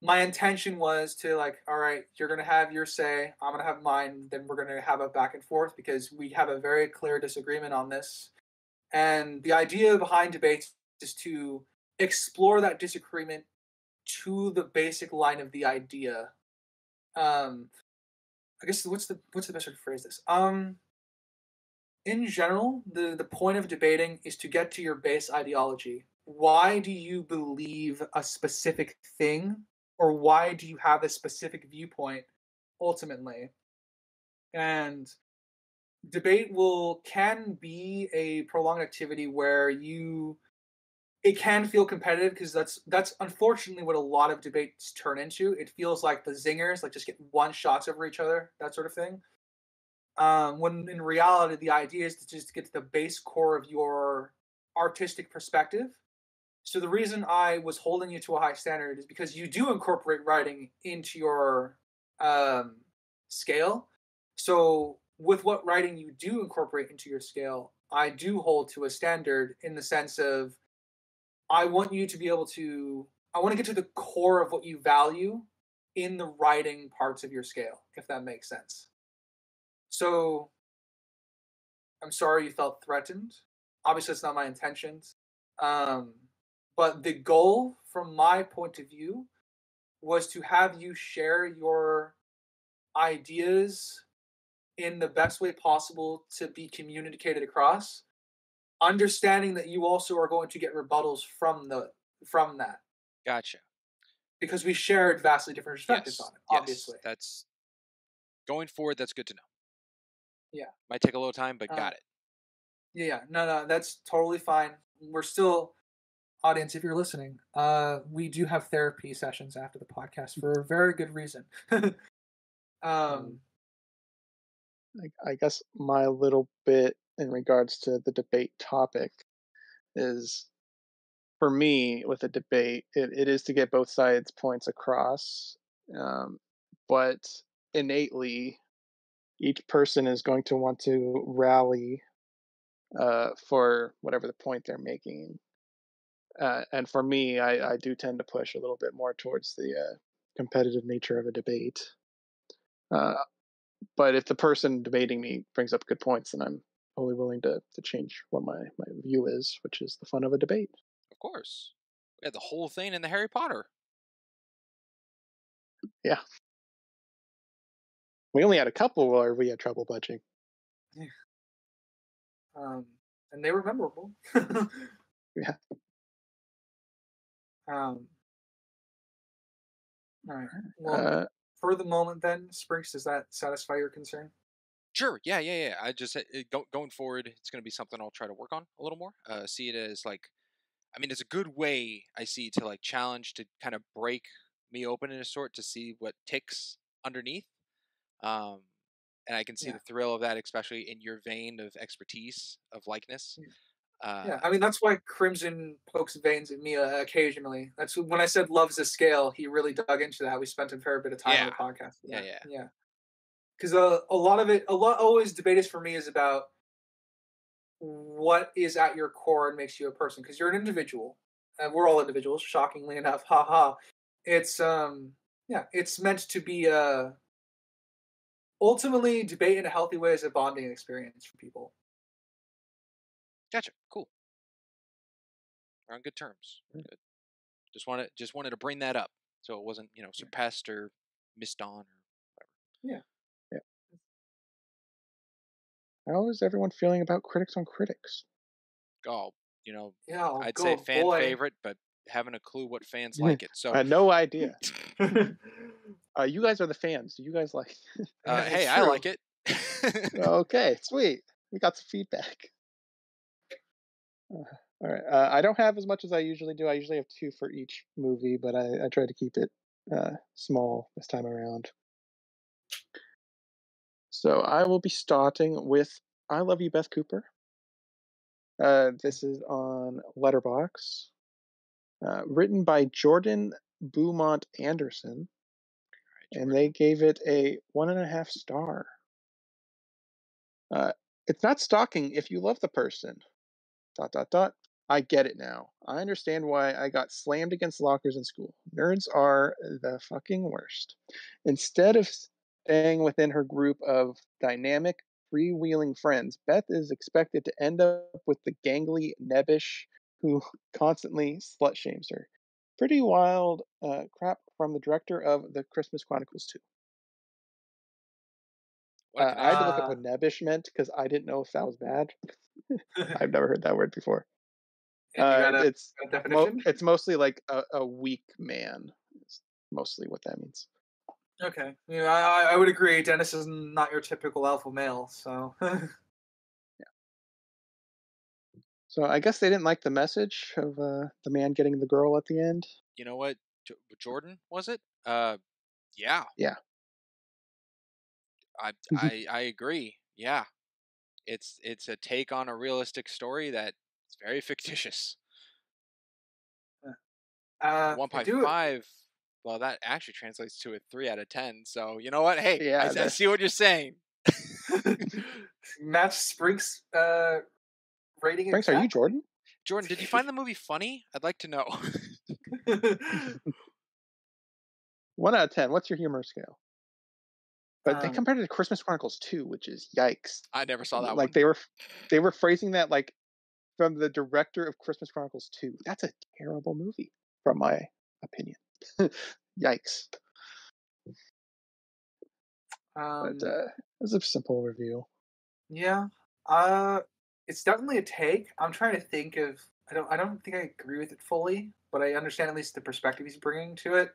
My intention was to, like, all right, you're gonna have your say, I'm gonna have mine, then we're gonna have a back and forth because we have a very clear disagreement on this. And the idea behind debates is to explore that disagreement to the basic line of the idea. Um, I guess what's the best way to phrase this? In general, the point of debating is to get to your base ideology. Why do you believe a specific thing, or why do you have a specific viewpoint ultimately? And debate will can be a prolonged activity where it can feel competitive because that's unfortunately what a lot of debates turn into. It feels like the zingers like just get one shots over each other, that sort of thing. When in reality, the idea is to just get to the base core of your artistic perspective. So the reason I was holding you to a high standard is because you do incorporate writing into your um, scale. So with what writing you do incorporate into your scale, I do hold to a standard in the sense of I want you to be able to. I want to get to the core of what you value in the writing parts of your scale, if that makes sense. So I'm sorry you felt threatened. Obviously, it's not my intentions. Um, but the goal, from my point of view, was to have you share your ideas in the best way possible to be communicated across, understanding that you also are going to get rebuttals from that Gotcha. because we shared vastly different perspectives on Yes, it. yes. Obviously, That's going forward. That's good to know. yeah. Might take a little time, but Uh, got it. yeah, no, that's totally fine. We're still audience, if you're listening, we do have therapy sessions after the podcast for a very good reason. um, um, I guess my little bit in regards to the debate topic is, for me with a debate, it is to get both sides' points across, um, but innately each person is going to want to rally for whatever the point they're making. And for me, I do tend to push a little bit more towards the competitive nature of a debate. Uh, But if the person debating me brings up good points, then I'm totally willing to change what my view is, which is the fun of a debate. Of course. We had the whole thing in the Harry Potter. Yeah. We only had a couple where we had trouble budging. Yeah. And they were memorable. Yeah. All right. Well, for the moment, then, Sprinks, does that satisfy your concern? Sure. Yeah. I just going forward, it's going to be something I'll try to work on a little more. See it as like, I mean, it's a good way I see to like challenge to kind of break me open in a sort to see what ticks underneath. And I can see the thrill of that, especially in your vein of expertise of likeness. Yeah, I mean that's why Crimson pokes veins at me occasionally. That's when I said love's a scale. He really dug into that. We spent a fair bit of time on the podcast. Yeah. Because a lot of it, always debate is for me is about what is at your core and makes you a person. Because you're an individual, and we're all individuals. Shockingly enough, haha. It's it's meant to be ultimately debate in a healthy way is a bonding experience for people. Gotcha. Cool. We're on good terms. Good. Just wanted to bring that up so it wasn't surpassed or missed on or whatever. Yeah. How is everyone feeling about Critics on Critics? Oh, I'd go, say fan boy. favorite, but haven't a clue what fans like it. So I had no idea. You guys are the fans. Do you guys like? Hey, I like it. Okay, sweet. We got some feedback. All right. I don't have as much as I usually do. I usually have 2 for each movie, but I try to keep it small this time around. So I will be starting with I Love You, Beth Cooper. This is on LetterBox. Written by Jordan Beaumont Anderson. And they gave it a 1.5 star. It's not stalking if you love the person. ... I get it now. I understand why I got slammed against lockers in school. Nerds are the fucking worst. Instead of staying within her group of dynamic, freewheeling friends, Beth is expected to end up with the gangly nebbish who constantly slut shames her. Pretty wild crap from the director of The Christmas Chronicles 2. I had to look up what nebbish meant because I didn't know if that was bad. I've never heard that word before. It's mostly like a weak man. Is mostly what that means. Okay, I would agree. Dennis is not your typical alpha male, so. Yeah. So I guess they didn't like the message of the man getting the girl at the end. You know what, Jordan, was it? Yeah. Yeah. I agree. Yeah. It's a take on a realistic story that's very fictitious. 1.5. Well, that actually translates to a 3 out of 10. So you know what? Hey, yeah, I see what you're saying. Match Sprinks rating. Sprinks, exactly. Are you Jordan? Jordan, did you find the movie funny? I'd like to know. 1 out of 10. What's your humor scale? But they compared it to Christmas Chronicles 2, which is yikes. I never saw that one. They were phrasing that like from the director of Christmas Chronicles 2. That's a terrible movie, from my opinion. Yikes. But it was a simple review. Yeah. It's definitely a take. I'm trying to think of. I don't think I agree with it fully, but I understand at least the perspective he's bringing to it.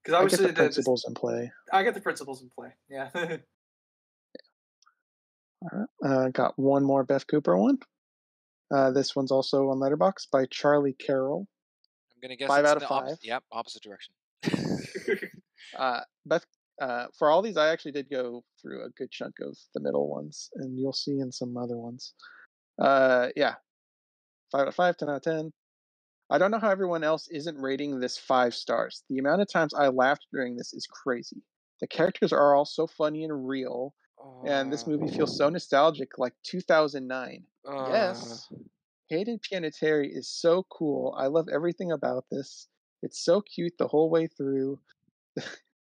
Because obviously I get the principles in play. I get the principles in play. Yeah. Yeah. All right. Got one more Beth Cooper one. This one's also on LetterBox by Charlie Carroll. I'm gonna guess 5 out of 5. Yep, opposite direction. Beth, for all these, I actually did go through a good chunk of the middle ones, and you'll see in some other ones. 5 out of 5, 10 out of 10. I don't know how everyone else isn't rating this 5 stars. The amount of times I laughed during this is crazy. The characters are all so funny and real, and this movie feels so nostalgic, like 2009. Yes, Hayden Panettiere is so cool. I love everything about this. It's so cute the whole way through.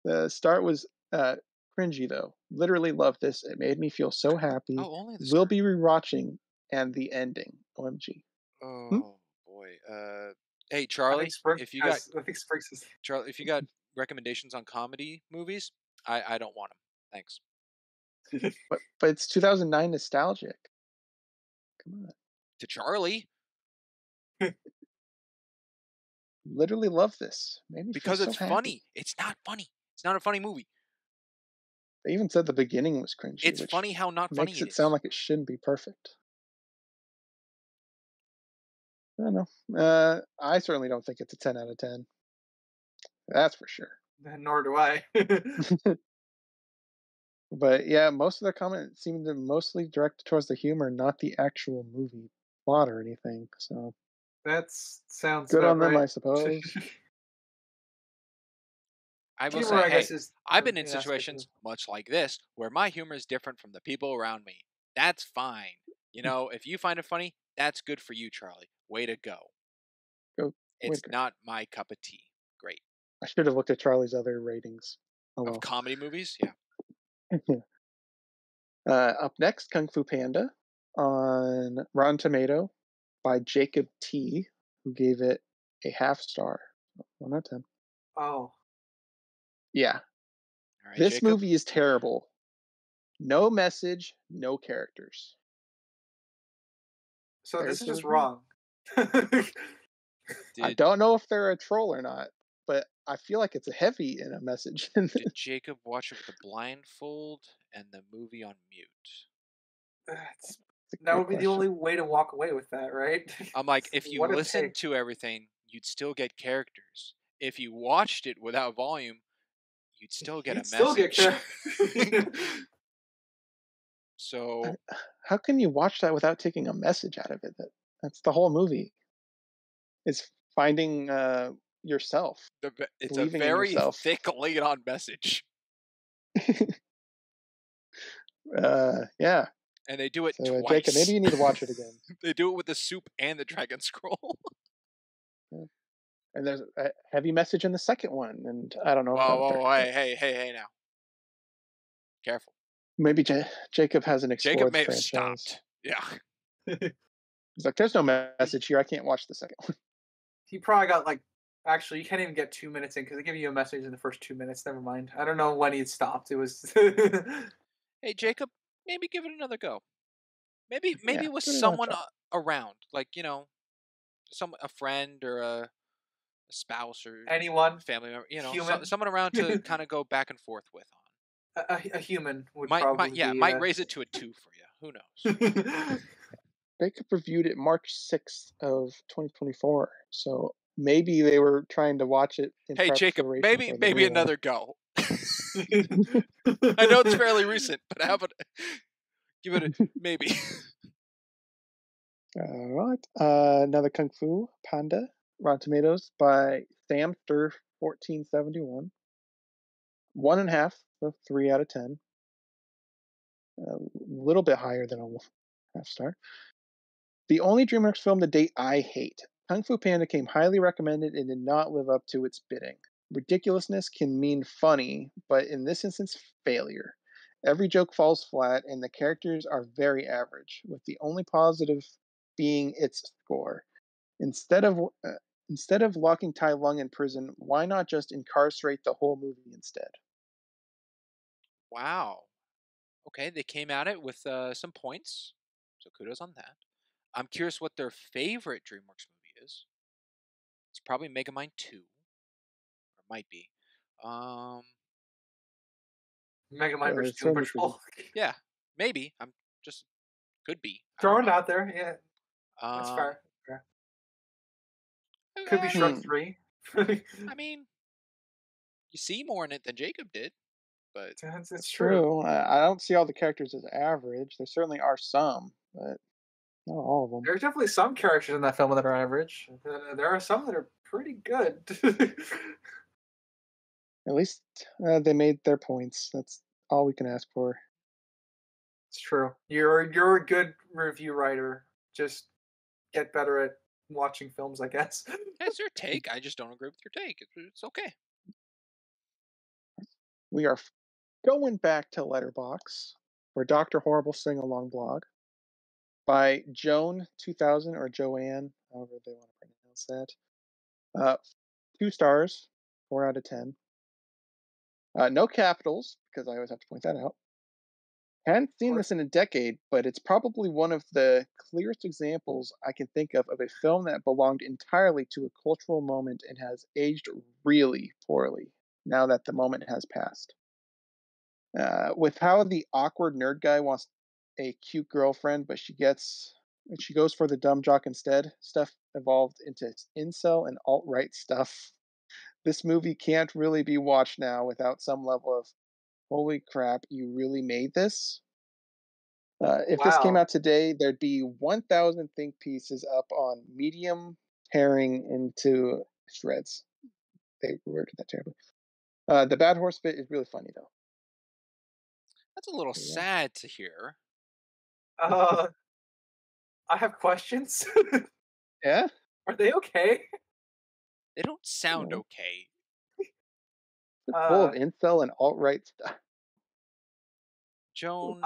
The start was cringy, though. Literally love this. It made me feel so happy. Oh, only the Will start. be rewatching and the ending. OMG. Hmm? Oh boy. Hey I think Charlie, Sprint has. I think Sprinks is. Charlie, if you got recommendations on comedy movies, I don't want them. Thanks. But it's 2009 nostalgic. Come on. To Charlie, Literally love this. Made me feel because so it's happy. funny. It's not funny. It's not a funny movie. They even said the beginning was cringy, It's which funny how not funny makes it it sound is. like it shouldn't be perfect. I don't know. I certainly don't think it's a 10 out of 10. That's for sure. Nor do I. But yeah, most of the comments seem to mostly direct towards the humor, not the actual movie plot or anything. So That sounds good about on them, right. I suppose. I will Humor, say, I guess, hey, is I've been in an aspect of it. situations much like this where my humor is different from the people around me. That's fine. You know, if you find it funny, that's good for you, Charlie. Way to go. Go. It's not my cup of tea. Great. I should have looked at Charlie's other ratings. Oh Of well. comedy movies? Yeah. Up next, Kung Fu Panda on Rotten Tomato by Jacob T, who gave it a half star. 1 out of 10. Oh. Yeah. All right, This Jacob. movie is terrible. No message, no characters. So There's this is the just review. wrong. I don't know if they're a troll or not, but I feel like it's a heavy in a message. Did Jacob watch it with a blindfold and the movie on mute? That would be the question. only way to walk away with that, right? I'm like, if you What a listened take. to everything, you'd still get characters. If you watched it without volume, you'd still get You'd a still get message. So How can you watch that without taking a message out of it? That's the whole movie. It's finding yourself, it's a believing in very yourself. thick laid on message. Yeah. And they do it So, twice. Jacob, maybe you need to watch it again. They do it with the soup and the dragon scroll. Yeah. And there's a heavy message in the second one, and I don't know if that Whoa, hey now. Careful. maybe Jacob hasn't Jacob explored may the have franchise. stopped. Yeah. He's like, there's no message here. I can't watch the second one. He probably got like. Actually, you can't even get 2 minutes in because they give you a message in the first 2 minutes. Never mind. I don't know when he stopped. It was. Hey, Jacob, maybe give it another go. Maybe Yeah, with give it another someone try. around, like a friend or a spouse or Anyone, family member, human, someone around to kind of go back and forth with on. a human would Might probably be. might raise it to a 2 for you. Who knows? Jacob reviewed it March 6th of 2024. So maybe they were trying to watch it in Hey, Jacob, preparation for the maybe new one. another go. I know it's fairly recent, but how about give it a maybe? All right. Another Kung Fu Panda, Rotten Tomatoes by Samster 1471. 1.5, so 3 out of 10. A little bit higher than a half star. The only DreamWorks film to date I hate. Kung Fu Panda came highly recommended and did not live up to its bidding. Ridiculousness can mean funny, but in this instance, failure. Every joke falls flat, and the characters are very average, with the only positive being its score. Instead of locking Tai Lung in prison, why not just incarcerate the whole movie instead? Wow. Okay, they came at it with some points, so kudos on that. I'm curious what their favorite DreamWorks movie is. It's probably Megamind 2, or might be. Megamind versus It's Doom certainly could be. Patrol. Yeah, maybe. I'm just could be. Throwing it out there, yeah, that's Um, fair. Could be Shrek Hmm. 3. I mean, you see more in it than Jacob did, but It's true. True. I don't see all the characters as average. There certainly are some, but not all of them. There's definitely some characters in that film that are average. There are some that are pretty good. At least they made their points. That's all we can ask for. It's true. You're a good review writer. Just get better at watching films, I guess. that's your take. I just don't agree with your take. It's okay. We are going back to Letterbox for Dr. Horrible Sing Along blog by Joan 2000 or Joanne, however they want to pronounce that. 2 stars, 4 out of 10. No capitals, because I always have to point that out. Hadn't seen this in a decade, but it's probably one of the clearest examples I can think of a film that belonged entirely to a cultural moment and has aged really poorly now that the moment has passed. With how the awkward nerd guy wants a cute girlfriend, but she goes for the dumb jock instead, stuff evolved into incel and alt-right stuff. This movie can't really be watched now without some level of, holy crap, you really made this? If this came Wow. out today, there'd be 1,000 think pieces up on Medium tearing into shreds. They worded that terribly. The Bad Horse bit is really funny, though. That's a little sad to hear. I have questions. Yeah? Are they okay? They don't sound okay. It's full of incel and alt-right stuff. Joan,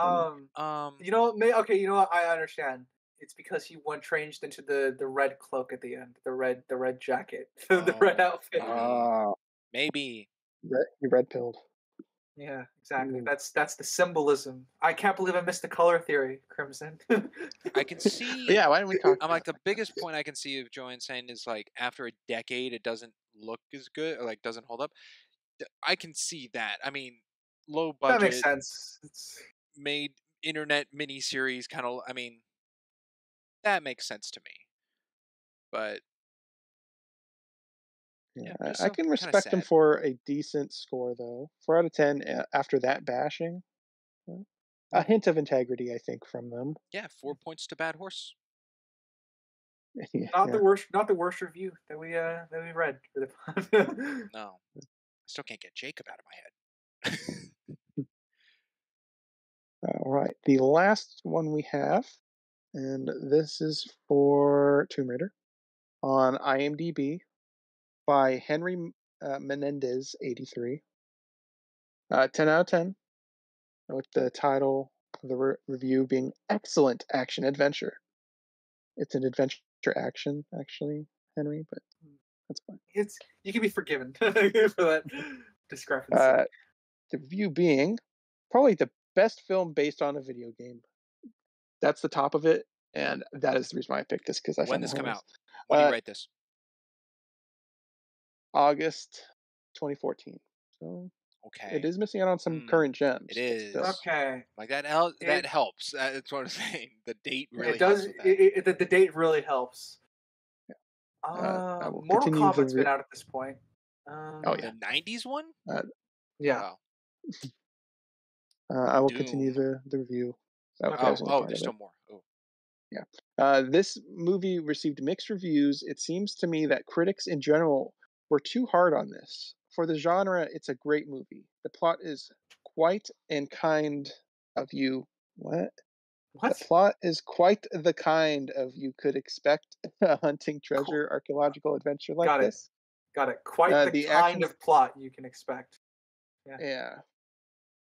you know, okay, you know what? I understand. It's because he changed into the red cloak at the end, the red jacket, the red outfit. Maybe. He red pilled. Yeah, exactly. That's the symbolism. I can't believe I missed the color theory, Crimson. I can see. But yeah, why don't we talk? I'm like, the biggest point I can see of Joanne saying is like, after a decade, it doesn't look as good, or like doesn't hold up. I can see that. I mean, low budget. That makes sense. Made internet miniseries kind of. I mean, that makes sense to me. But yeah, I can respect him for a decent score, though. 4 out of 10 after that bashing. A hint of integrity, I think, from them. Yeah, 4 points to Bad Horse. Not the worst review that we read for the No, I still can't get Jacob out of my head. All right, the last one we have, and this is for Tomb Raider on IMDb by Henry Menendez 83. 10 out of 10, with the title of the review being excellent action adventure. It's an adventure action, actually, Henry, but that's fine. You can be forgiven for that discrepancy. The review being probably the best film based on a video game. That's the top of it, and that is the reason why I picked this, because I when found this it come out? When do you write this? August 2014. So okay, it is missing out on some current gems. It is okay. Like that. That helps. That's what I'm saying. The date really. It does. The date really helps. Yeah. Mortal Kombat's been out at this point. The 90s one. Yeah. I will continue the review. There's still more. Oh. Yeah. This movie received mixed reviews. It seems to me that critics in general were too hard on this. For the genre, it's a great movie. The plot is quite and kind of you. What? The plot is quite the kind of you could expect a hunting treasure archaeological adventure like this. Got it. Quite the kind of plot you can expect. Yeah.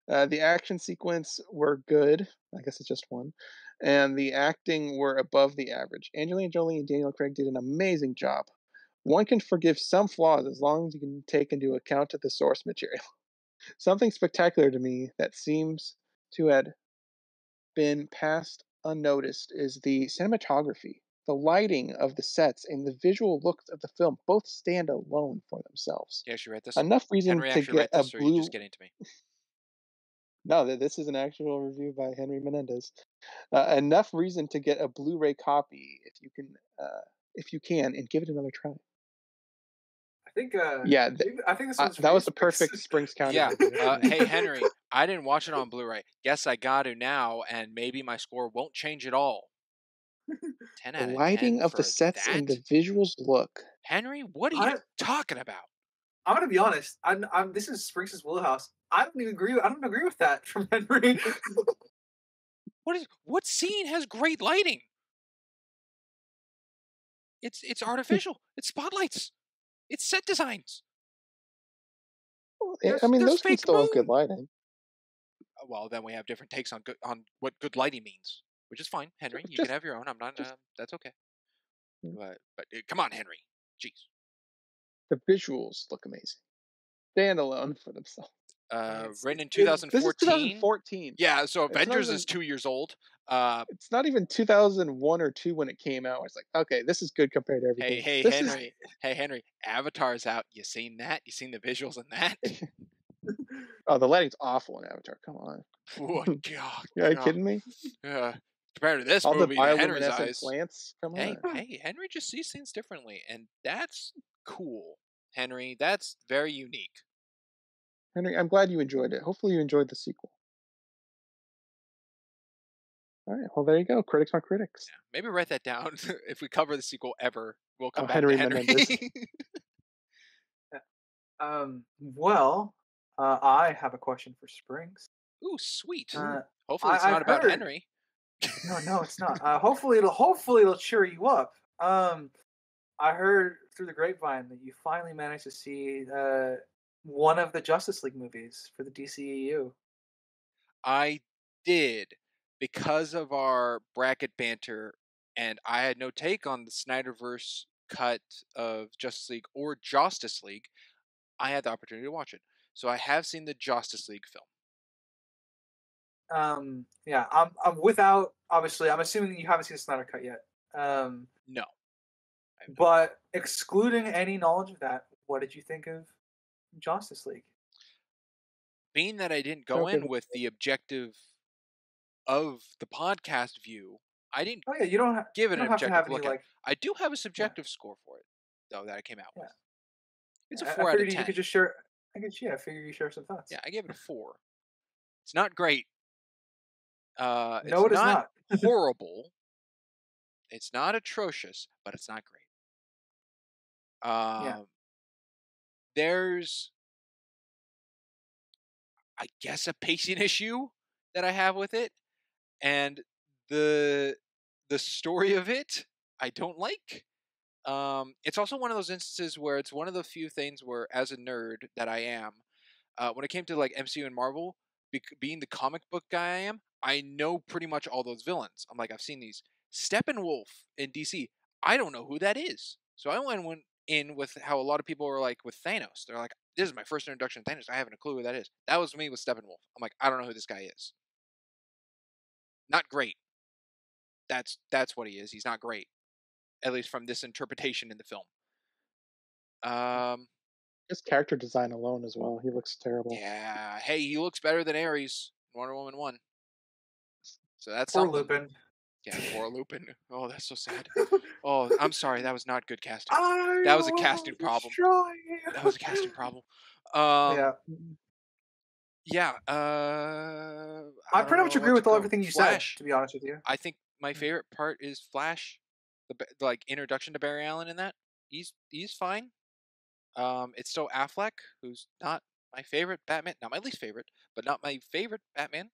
The action sequence were good. I guess it's just one. And the acting were above the average. Angelina Jolie and Daniel Craig did an amazing job. One can forgive some flaws as long as you can take into account the source material. Something spectacular to me that seems to have been passed unnoticed is the cinematography. The lighting of the sets and the visual looks of the film both stand alone for themselves. You actually read this? Enough reason Henry to get a blue. Or are you just getting to me? No, this is an actual review by Henry Menendez. Enough reason to get a Blu-ray copy if you can, and give it another try. I think. I think that was the perfect Springs County. Yeah. Hey Henry, I didn't watch it on Blu-ray. Guess I got to now, and maybe my score won't change at all. 10 out of 10. The lighting of the sets and the visuals look. Henry, what are you talking about? I'm gonna be honest. This is Springs' wheelhouse. I don't agree with that from Henry. What scene has great lighting? It's artificial. It's spotlights. It's set designs. I mean, those can still have good lighting. well, then we have different takes on what good lighting means, which is fine, Henry. You can have your own. I'm not. That's okay. But come on, Henry. Jeez. The visuals look amazing. Stand alone for themselves. Written in 2014. This is 2014. Yeah, so Avengers is 2 years old. It's not even 2001 or 2 when it came out. It's like, okay, this is good compared to everything. Hey, Henry. Hey, Henry. Avatar's out. You seen that? You seen the visuals in that? Oh, the lighting's awful in Avatar. Come on. What? God, Are you kidding me? Compared to this all movie, the Henry's bioluminescent eyes. plants. Come on. Hey, Henry just sees things differently, and that's cool. Henry, that's very unique. Henry, I'm glad you enjoyed it. Hopefully you enjoyed the sequel. All right, well, there you go. Critics on critics. Yeah, maybe write that down. If we cover the sequel ever, we'll come back Henry to Henry. Well, I have a question for Springs. Ooh, sweet. Hopefully it's not about Henry. No, it's not. Hopefully it'll cheer you up. I heard through the grapevine that you finally managed to see one of the Justice League movies for the DCEU. I did, because of our bracket banter, and I had no take on the Snyderverse cut of Justice League or Justice League. I had the opportunity to watch it, so I have seen the Justice League film. Yeah, I'm without, obviously, I'm assuming you haven't seen the Snyder cut yet. No. But excluding any knowledge of that, what did you think of Justice League? Being that I didn't go in with the objective of the podcast view, I didn't you don't give it an objective look at. I do have a subjective score for it, though, that I came out with. It's a 4 I out of 10. You could just share. I figure you share some thoughts. Yeah, I gave it a 4. It's not great. No, it is not horrible. It's not atrocious, but it's not great. There's, I guess, a pacing issue that I have with it, and the story of it I don't like. It's also one of those instances where it's one of the few things where, as a nerd that I am, when it came to like MCU and Marvel, being the comic book guy I am, I know pretty much all those villains. I'm like, I've seen these. Steppenwolf in DC, I don't know who that is. So I went in with how a lot of people were like with Thanos. They're like, this is my first introduction to Thanos. I haven't a clue who that is. That was me with Steppenwolf. I'm like, I don't know who this guy is. Not great. That's what he is. He's not great. At least from this interpretation in the film. His character design alone as well. He looks terrible. Yeah. Hey, he looks better than Ares in Wonder Woman 1. So that's poor something. Lupin. Yeah, poor Lupin. Oh, that's so sad. Oh, I'm sorry. That was not good casting. That was a casting problem. That was a casting problem. Yeah. I pretty much agree with everything you said, to be honest with you. I think my favorite part is Flash. The introduction to Barry Allen in that. He's fine. It's still Affleck, who's not my favorite Batman. Not my least favorite, but not my favorite Batman.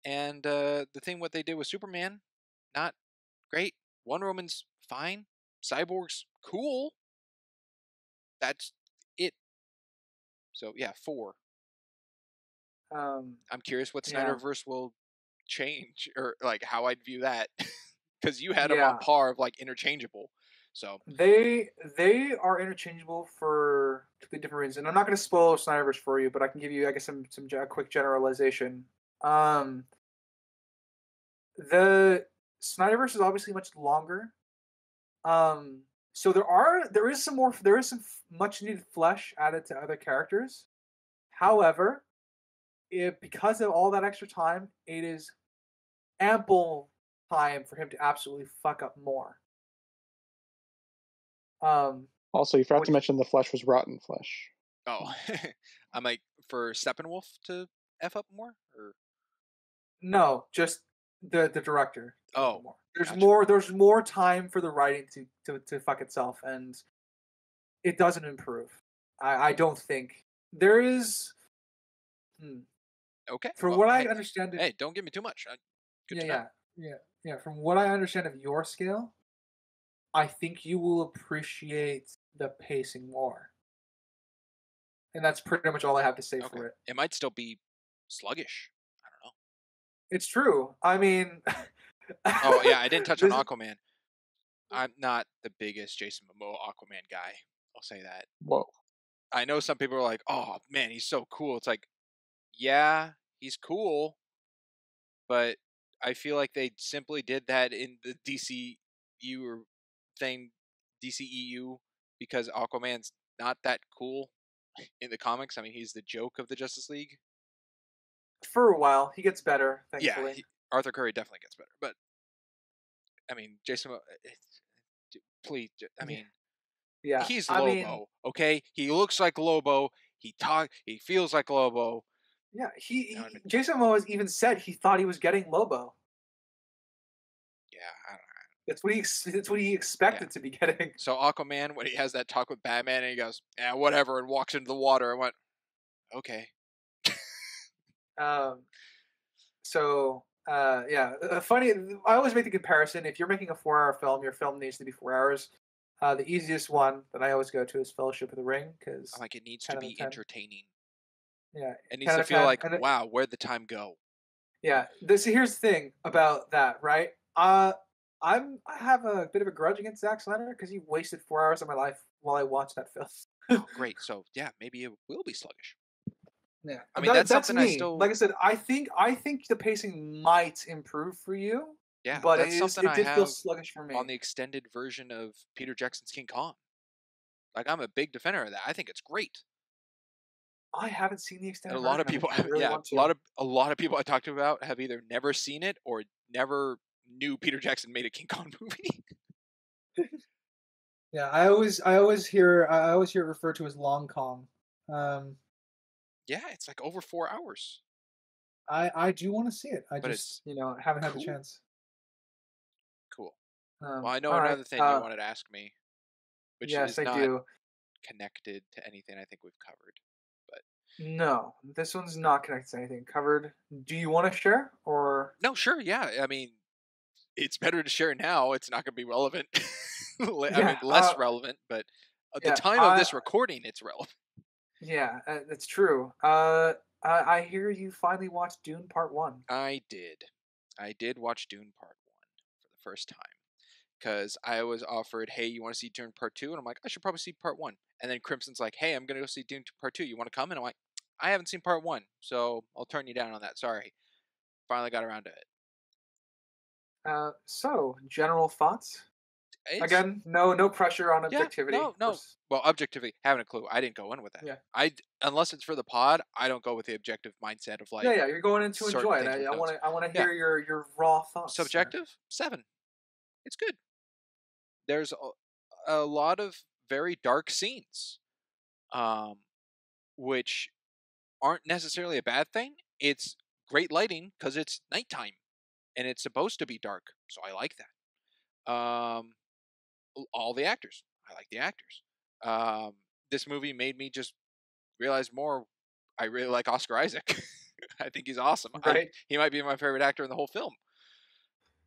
And the thing what they did with Superman, not great. Wonder Woman's fine. Cyborg's cool. That's it. So yeah, 4. I'm curious what Snyderverse will change, or like how I'd view that, because you had them on par of like interchangeable. So they are interchangeable for completely different reasons. And I'm not going to spoil Snyderverse for you, but I can give you, I guess, some quick generalization. The Snyderverse is obviously much longer. So there is some much needed flesh added to other characters. However, because of all that extra time, it is ample time for him to absolutely fuck up more. Also, you forgot to mention the flesh was rotten flesh. Oh, I'm like, for Steppenwolf to F up more, or no, just the director. Oh, more. There's more time for the writing to fuck itself, and it doesn't improve. I don't think there is. Okay. From what I understand, hey, don't give me too much. Good to know. Yeah. From what I understand of your scale, I think you will appreciate the pacing more, and that's pretty much all I have to say for it. It might still be sluggish. I don't know. It's true. I mean, Oh yeah, I didn't touch on this, Aquaman. I'm not the biggest Jason Momoa Aquaman guy. I'll say that. Whoa. I know some people are like, "Oh man, he's so cool." It's like, yeah, he's cool, but I feel like they simply did that in the DCU or thing, DCEU, because Aquaman's not that cool in the comics. I mean, he's the joke of the Justice League. for a while, he gets better, Yeah, thankfully. Arthur Curry definitely gets better, but I mean, please, I Yeah. mean, Yeah. he's I mean, Lobo, okay? He looks like Lobo. He feels like Lobo. yeah. You know what I mean? Jason Momoa has even said he thought he was getting Lobo. Yeah, I don't know. That's what he expected to be getting. So Aquaman, when he has that talk with Batman, and he goes, "Yeah, whatever," and walks into the water, I went, "Okay." Um. So. Yeah. Funny. I always make the comparison. If you're making a 4-hour film, your film needs to be 4 hours. The easiest one that I always go to is Fellowship of the Ring because I'm like, it needs 10 to out of be 10. entertaining. Yeah, It needs 10 out to of feel 10. like, wow, where'd the time go? Yeah. Here's the thing about that, right? I have a bit of a grudge against Zack Snyder because he wasted 4 hours of my life while I watched that film. Oh, great. So yeah, maybe it will be sluggish. Yeah, I mean, that's that's something I me. still, Like I said, I think the pacing might improve for you, yeah, but that's something it I did feel have sluggish for on me. the extended version of Peter Jackson's King Kong. Like, I'm a big defender of that. I think it's great. I haven't seen the And a extended lot version of of it. people, I really yeah, want to. a lot of people I talked to about have either never seen it or never knew Peter Jackson made a King Kong movie. Yeah, I always hear it referred to as Long Kong. Um, Yeah, it's like over 4 hours, I do want to see it. I but just it's haven't had the cool. chance. Cool. Well, I know All right. another thing you wanted to ask me, which Yes, is I not do. connected to anything I think we've covered. But No, this one's not connected to anything covered. Do you want to share or? no, sure, yeah. I mean, it's better to share now. It's not going to be relevant. I Yeah, mean, less relevant, but at the yeah, time of this recording, it's relevant. yeah, that's true. I hear you finally watched Dune Part One. I did. I did watch Dune Part 1 for the first time because I was offered, hey, you want to see Dune Part 2? And I'm like, I should probably see Part 1. And then Crimson's like, hey, I'm going to go see Dune Part 2. You want to come? And I'm like, I haven't seen Part 1, so I'll turn you down on that. Sorry. Finally got around to it. So general thoughts. It's, Again, no pressure on yeah, objectivity. no, Of no. course. Well, objectively, having a clue. I didn't go in with that. Yeah. Unless it's for the pod, I don't go with the objective mindset of like Yeah, yeah. You're going in to certain enjoy it. things with notes. I want to Yeah. hear your raw thoughts. There. Subjective, 7. It's good. There's a lot of very dark scenes, which aren't necessarily a bad thing. It's great lighting because it's nighttime and it's supposed to be dark, so I like that. All the actors, I like the actors. This movie made me just realize more. I really like Oscar Isaac. I think he's awesome. Right. He might be my favorite actor in the whole film.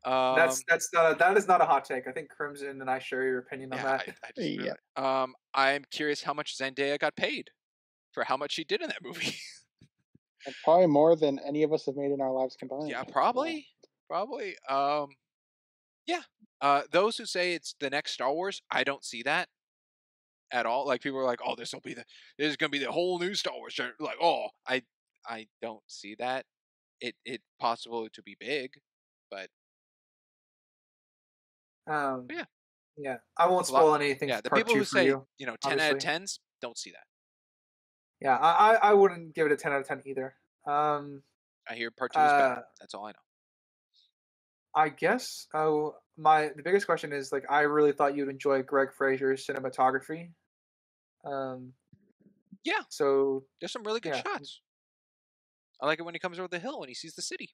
That is not a hot take. I think Crimson and I share your opinion on Yeah, that. I just Yeah. really, I'm curious how much Zendaya got paid for how much she did in that movie. And probably more than any of us have made in our lives combined. Yeah, probably. Yeah. Those who say it's the next Star Wars, I don't see that at all. Like, people are like, "Oh, this is gonna be the whole new Star Wars." Like, oh, I don't see that. It possible to be big, but yeah. Yeah. I won't spoil anything Yeah, for the part people two who for say, you. 10 out of Obviously. 10s, don't see that. Yeah, I wouldn't give it a 10 out of 10 either. I hear part 2 is better. That's all I know. I guess. Oh, the biggest question is like I really thought you'd enjoy Greg Fraser's cinematography. Yeah. So There's some really good yeah, shots. I like it when he comes over the hill and he sees the city.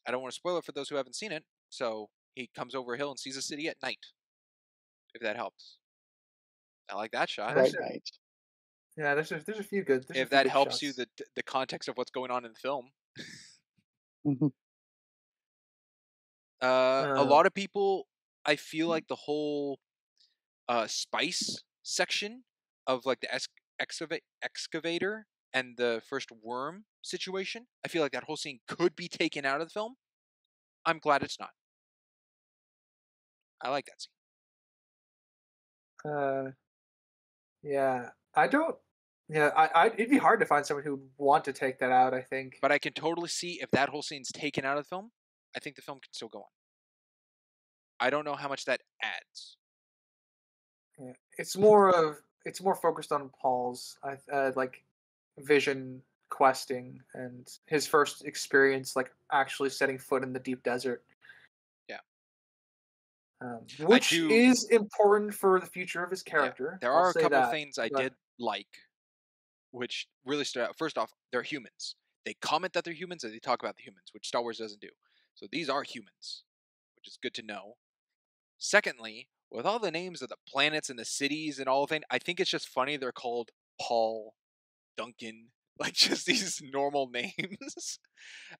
I don't want to spoil it for those who haven't seen it, so he comes over a hill and sees the city at night. If that helps. I like that shot. Bright night. Yeah, there's a few good. There's a If few that good helps shots. you, the context of what's going on in the film. A lot of people, I feel like the whole spice section of like the excavator and the first worm situation, I feel like that whole scene could be taken out of the film. I'm glad it's not. I like that scene. Yeah, I don't. Yeah, it'd be hard to find someone who would want to take that out, I think. But I can totally see if that whole scene's taken out of the film, I think the film can still go on. I don't know how much that adds. Yeah. It's more focused on Paul's like vision questing and his first experience like actually setting foot in the deep desert. Yeah. Which is important for the future of his character. Yeah. There are a couple of things I did like, which really stood out. First off, they're humans. They comment that they're humans and they talk about the humans, which Star Wars doesn't do. So these are humans, which is good to know. Secondly, with all the names of the planets and the cities and all of it, I think it's just funny they're called Paul, Duncan, like just these normal names.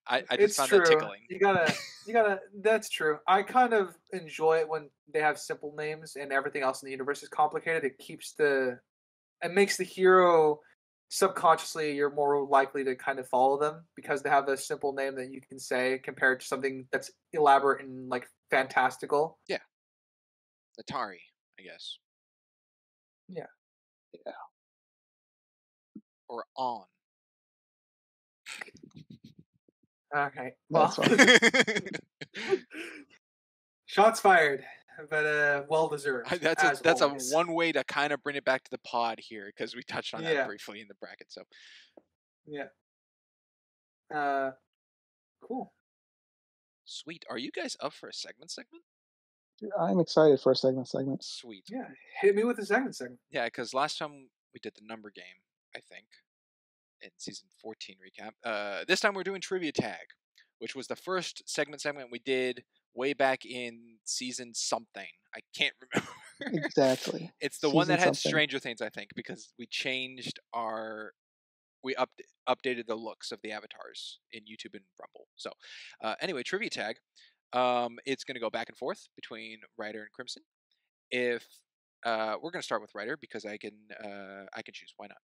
I just found that tickling. You gotta. That's true. I kind of enjoy it when they have simple names and everything else in the universe is complicated. It makes the hero subconsciously you're more likely to kind of follow them because they have a simple name that you can say compared to something that's elaborate and like fantastical. Yeah. Atari, I guess. Yeah. Yeah. Or On. Okay. Well, shots fired, but well deserved. That's a one way to kind of bring it back to the pod here because we touched on that briefly in the bracket. So. Yeah. Cool. Sweet. Are you guys up for a segment? Dude, I'm excited for a segment. Sweet. Yeah. Hit me with a segment. Yeah, because last time we did the number game, I think, in season 14 recap. This time we're doing trivia tag, which was the first segment we did way back in season something. I can't remember. Exactly. It's the one that had Stranger Things, I think, because we changed we updated the looks of the avatars in YouTube and Rumble. So anyway, trivia tag. It's going to go back and forth between Ryder and Crimson. If we're going to start with Ryder because I can choose. Why not?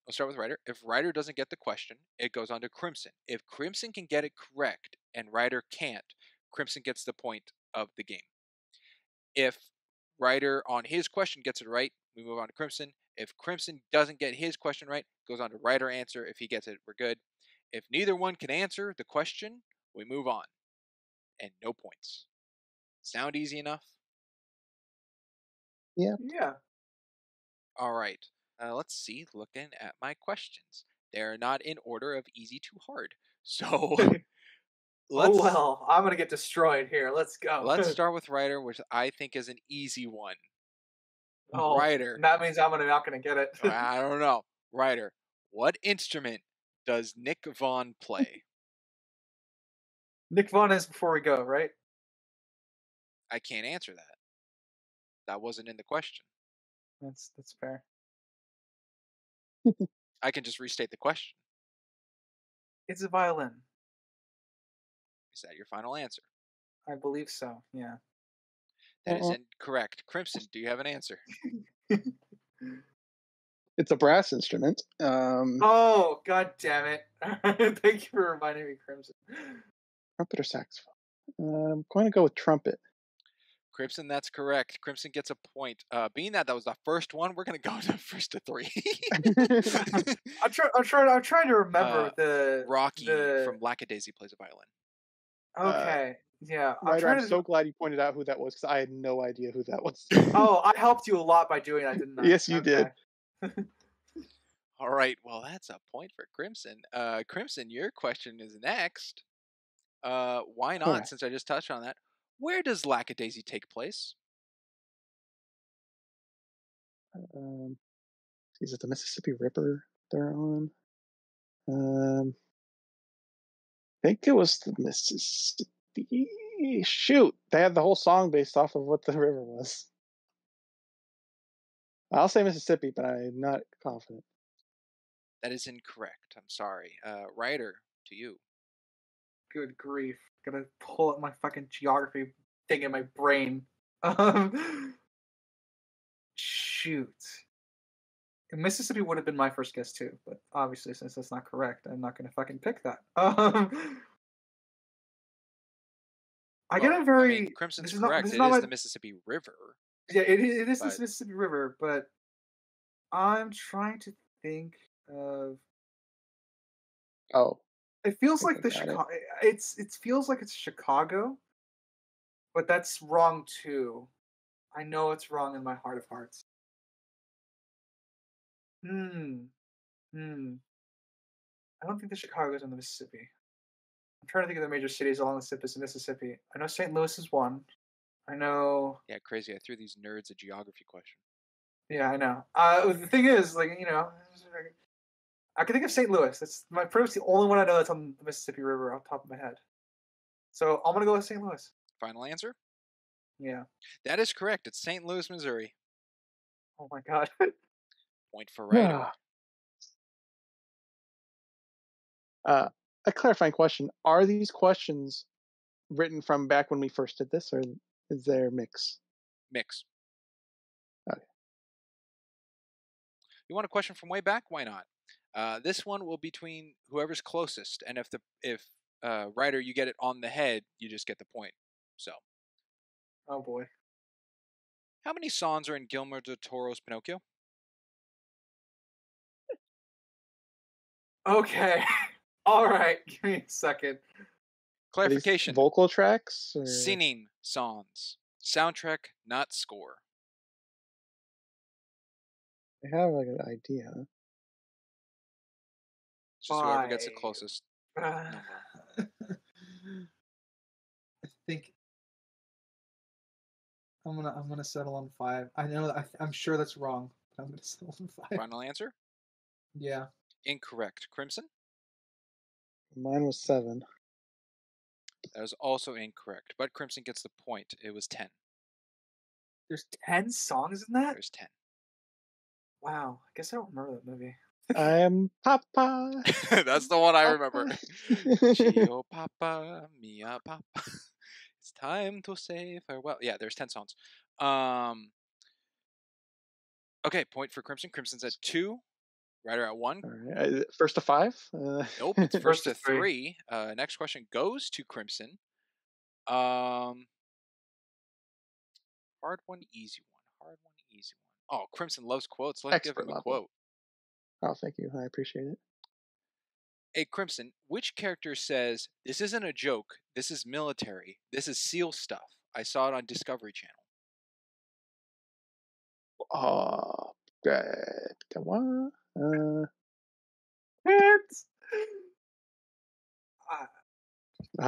We'll start with Ryder. If Ryder doesn't get the question, it goes on to Crimson. If Crimson can get it correct and Ryder can't, Crimson gets the point of the game. If Ryder on his question gets it right, we move on to Crimson. If Crimson doesn't get his question right, goes on to Ryder answer. If he gets it, we're good. If neither one can answer the question, we move on. And no points. Sound easy enough? Yeah. Yeah. All right. Let's see. Looking at my questions. They're not in order of easy to hard. So I'm going to get destroyed here. Let's go. Let's start with Ryder, which I think is an easy one. Oh, Ryder. That means I'm not going to get it. I don't know. Ryder, what instrument does Nick Vaughn play? Nick Vaughn is before we go, right? I can't answer that. That wasn't in the question. That's fair. I can just restate the question. It's a violin. Is that your final answer? I believe so, yeah. That is incorrect. Crimson, do you have an answer? It's a brass instrument. Oh, god damn it. Thank you for reminding me, Crimson. Trumpet or saxophone? I'm going to go with trumpet. Crimson, that's correct. Crimson gets a point. Being that was the first one, we're going to go to first to three. I'm trying to remember Rocky from Lackadaisy plays a violin. Okay. Yeah. Ryder, I'm so glad you pointed out who that was because I had no idea who that was. Oh, I helped you a lot by doing that, didn't I? Yes, you did. All right. Well, that's a point for Crimson. Crimson, your question is next. Why not? Right. Since I just touched on that. Where does Lackadaisy take place? Is it the Mississippi River they're on? I think it was the Mississippi. Shoot, they had the whole song based off of what the river was. I'll say Mississippi, but I'm not confident. That is incorrect. I'm sorry. Ryder, to you. Good grief. Gotta pull up my fucking geography thing in my brain. Shoot. Mississippi would have been my first guess too, but obviously since that's not correct, I'm not gonna fucking pick that. I get Well, a I mean, very Crimson's this correct. is It not is my the Mississippi River, yeah, it is this but Mississippi River, but I'm trying to think of Oh, it I feels think like I the got it. Chicago it feels like it's Chicago, but that's wrong too. I know it's wrong in my heart of hearts. Hmm. Hmm. I don't think the Chicago's in the Mississippi. I'm trying to think of the major cities along the Mississippi. I know St. Louis is one. I know. yeah, crazy. I threw these nerds a geography question. Yeah, I know. The thing is, like, I can think of St. Louis. That's pretty much the only one I know that's on the Mississippi River off the top of my head. So I'm gonna go with St. Louis. Final answer? Yeah. That is correct. It's St. Louis, Missouri. Oh my god. Point for Ryder. A clarifying question: are these questions written from back when we first did this, or is there a mix? Mix. Okay. You want a question from way back? Why not? This one will be between whoever's closest, and if Ryder, you get it on the head, you just get the point. So, Oh boy. how many songs are in Guillermo del Toro's Pinocchio? Okay. All right. Give me a second. Clarification: vocal tracks, or... singing songs, soundtrack, not score. I have like an idea. It's just whoever gets the closest Uh, number. I think I'm gonna settle on 5. I know I'm sure that's wrong, but I'm gonna settle on 5. Final answer? Yeah. Incorrect. Crimson? Mine was 7. That was also incorrect, but Crimson gets the point. It was 10. There's 10 songs in that? There's 10. Wow. I guess I don't remember that movie. I am Papa. That's the one I remember. Papa. Chio Papa, Mia Papa. It's time to say farewell. Yeah, there's 10 songs. Okay, point for Crimson. Crimson's at 2. Ryder at 1. All right. First to 5? Nope, it's first to to 3. Next question goes to Crimson. Hard one, easy one. Hard one, easy one. Oh, Crimson loves quotes. Let's give him a quote. Oh, thank you. I appreciate it. Hey, Crimson, which character says, "This isn't a joke, this is military, this is SEAL stuff. I saw it on Discovery Channel." Oh, what?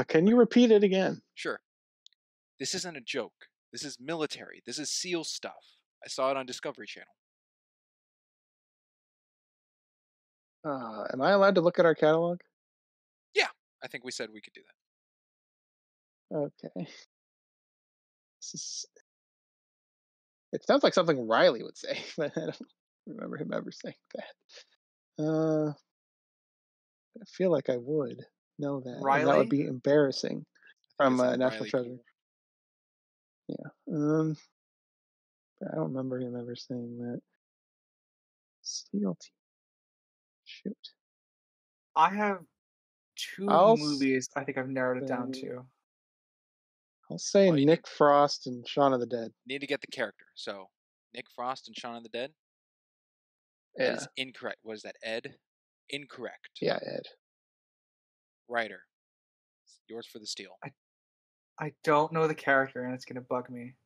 Can you repeat it again? Sure. This isn't a joke. This is military. This is SEAL stuff. I saw it on Discovery Channel. Am I allowed to look at our catalog? Yeah, I think we said we could do that. Okay. It sounds like something Riley would say, but I don't remember him ever saying that. I feel like I would know that. Riley? And that would be embarrassing from National Riley Treasure. Cool. Yeah. But I don't remember him ever saying that. SEAL team. Shoot. I have 2 movies I think I've narrowed it down to. I'll say Nick Frost and Shaun of the Dead. Need to get the character. So, Nick Frost and Shaun of the Dead? Yeah. That is incorrect. What is that, Ed? Incorrect. Yeah, Ed. Ryder. Yours for the steal. I don't know the character, and it's gonna bug me.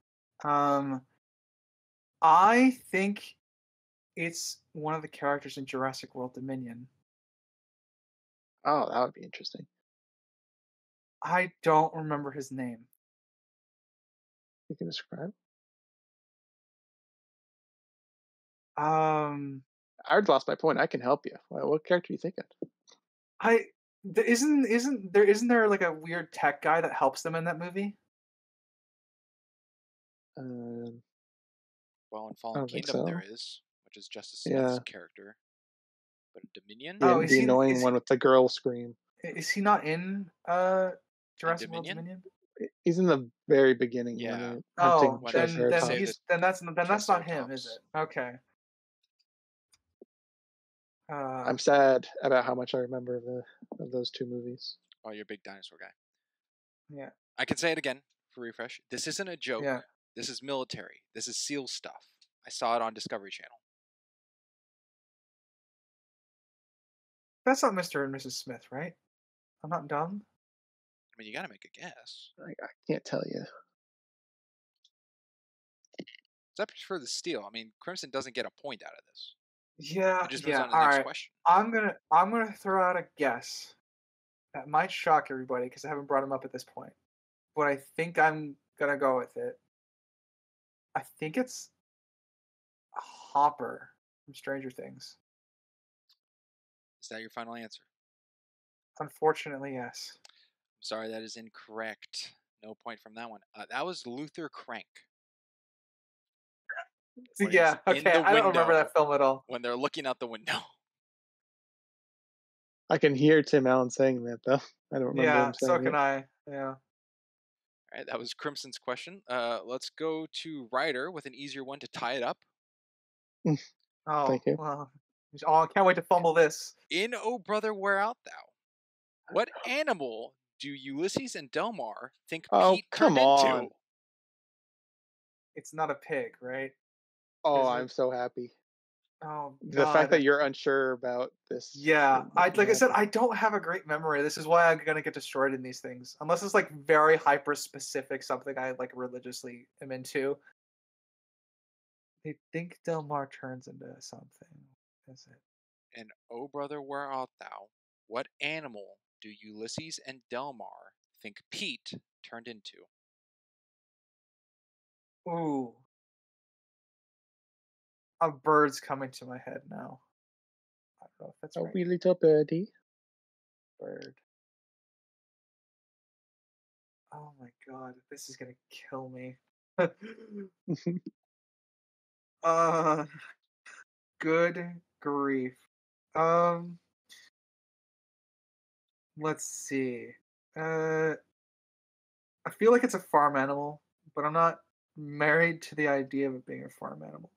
I think it's one of the characters in Jurassic World Dominion. Oh, that would be interesting. I don't remember his name. You can describe? I already lost my point. I can help you. What character do you think of? Isn't there like a weird tech guy that helps them in that movie? Well, in Fallen Kingdom there is, which is Justice Smith's character. But in Dominion? The annoying one with the girl scream. Is he not in Jurassic World Dominion? He's in the very beginning. Yeah. Oh, then that's not him, is it? Okay. I'm sad about how much I remember of those two movies. Oh, you're a big dinosaur guy. Yeah. I can say it again for refresh. This isn't a joke. Yeah. This is military. This is SEAL stuff. I saw it on Discovery Channel. That's not Mr. and Mrs. Smith, right? I'm not dumb. I mean, you got to make a guess. I can't tell you. Except for the steal. I mean, Crimson doesn't get a point out of this. Yeah. It just moves Yeah. on to the All next right. question. I'm gonna throw out a guess that might shock everybody because I haven't brought him up at this point, but I think I'm gonna go with it. I think it's Hopper from Stranger Things. Is that your final answer? Unfortunately, yes. I'm sorry, that is incorrect. No point from that one. That was Luther Crank. Yeah, okay. I don't remember that film at all. When they're looking out the window. I can hear Tim Allen saying that, though. I don't remember him saying so can I. Yeah. All right, that was Crimson's question. Let's go to Ryder with an easier one to tie it up. Oh, thank you. Well, I can't wait to fumble this. In Oh Brother, Where Art Thou? What animal do Ulysses and Delmar think Pete turned into? It's not a pig, right? Oh, I'm so happy. Oh, the God. fact that you're unsure about this. Yeah, like I said, I don't have a great memory. This is why I'm gonna get destroyed in these things, unless it's like very hyper specific, something I like religiously am into. They think Delmar turns into something. Is it? In Oh Brother, Where Art Thou? What animal do Ulysses and Delmar think Pete turned into? Ooh. A bird's coming to my head now. I don't know if that's right. A wee little birdie. Bird. Oh my God, this is gonna kill me. Good grief. Let's see. I feel like it's a farm animal, but I'm not married to the idea of it being a farm animal.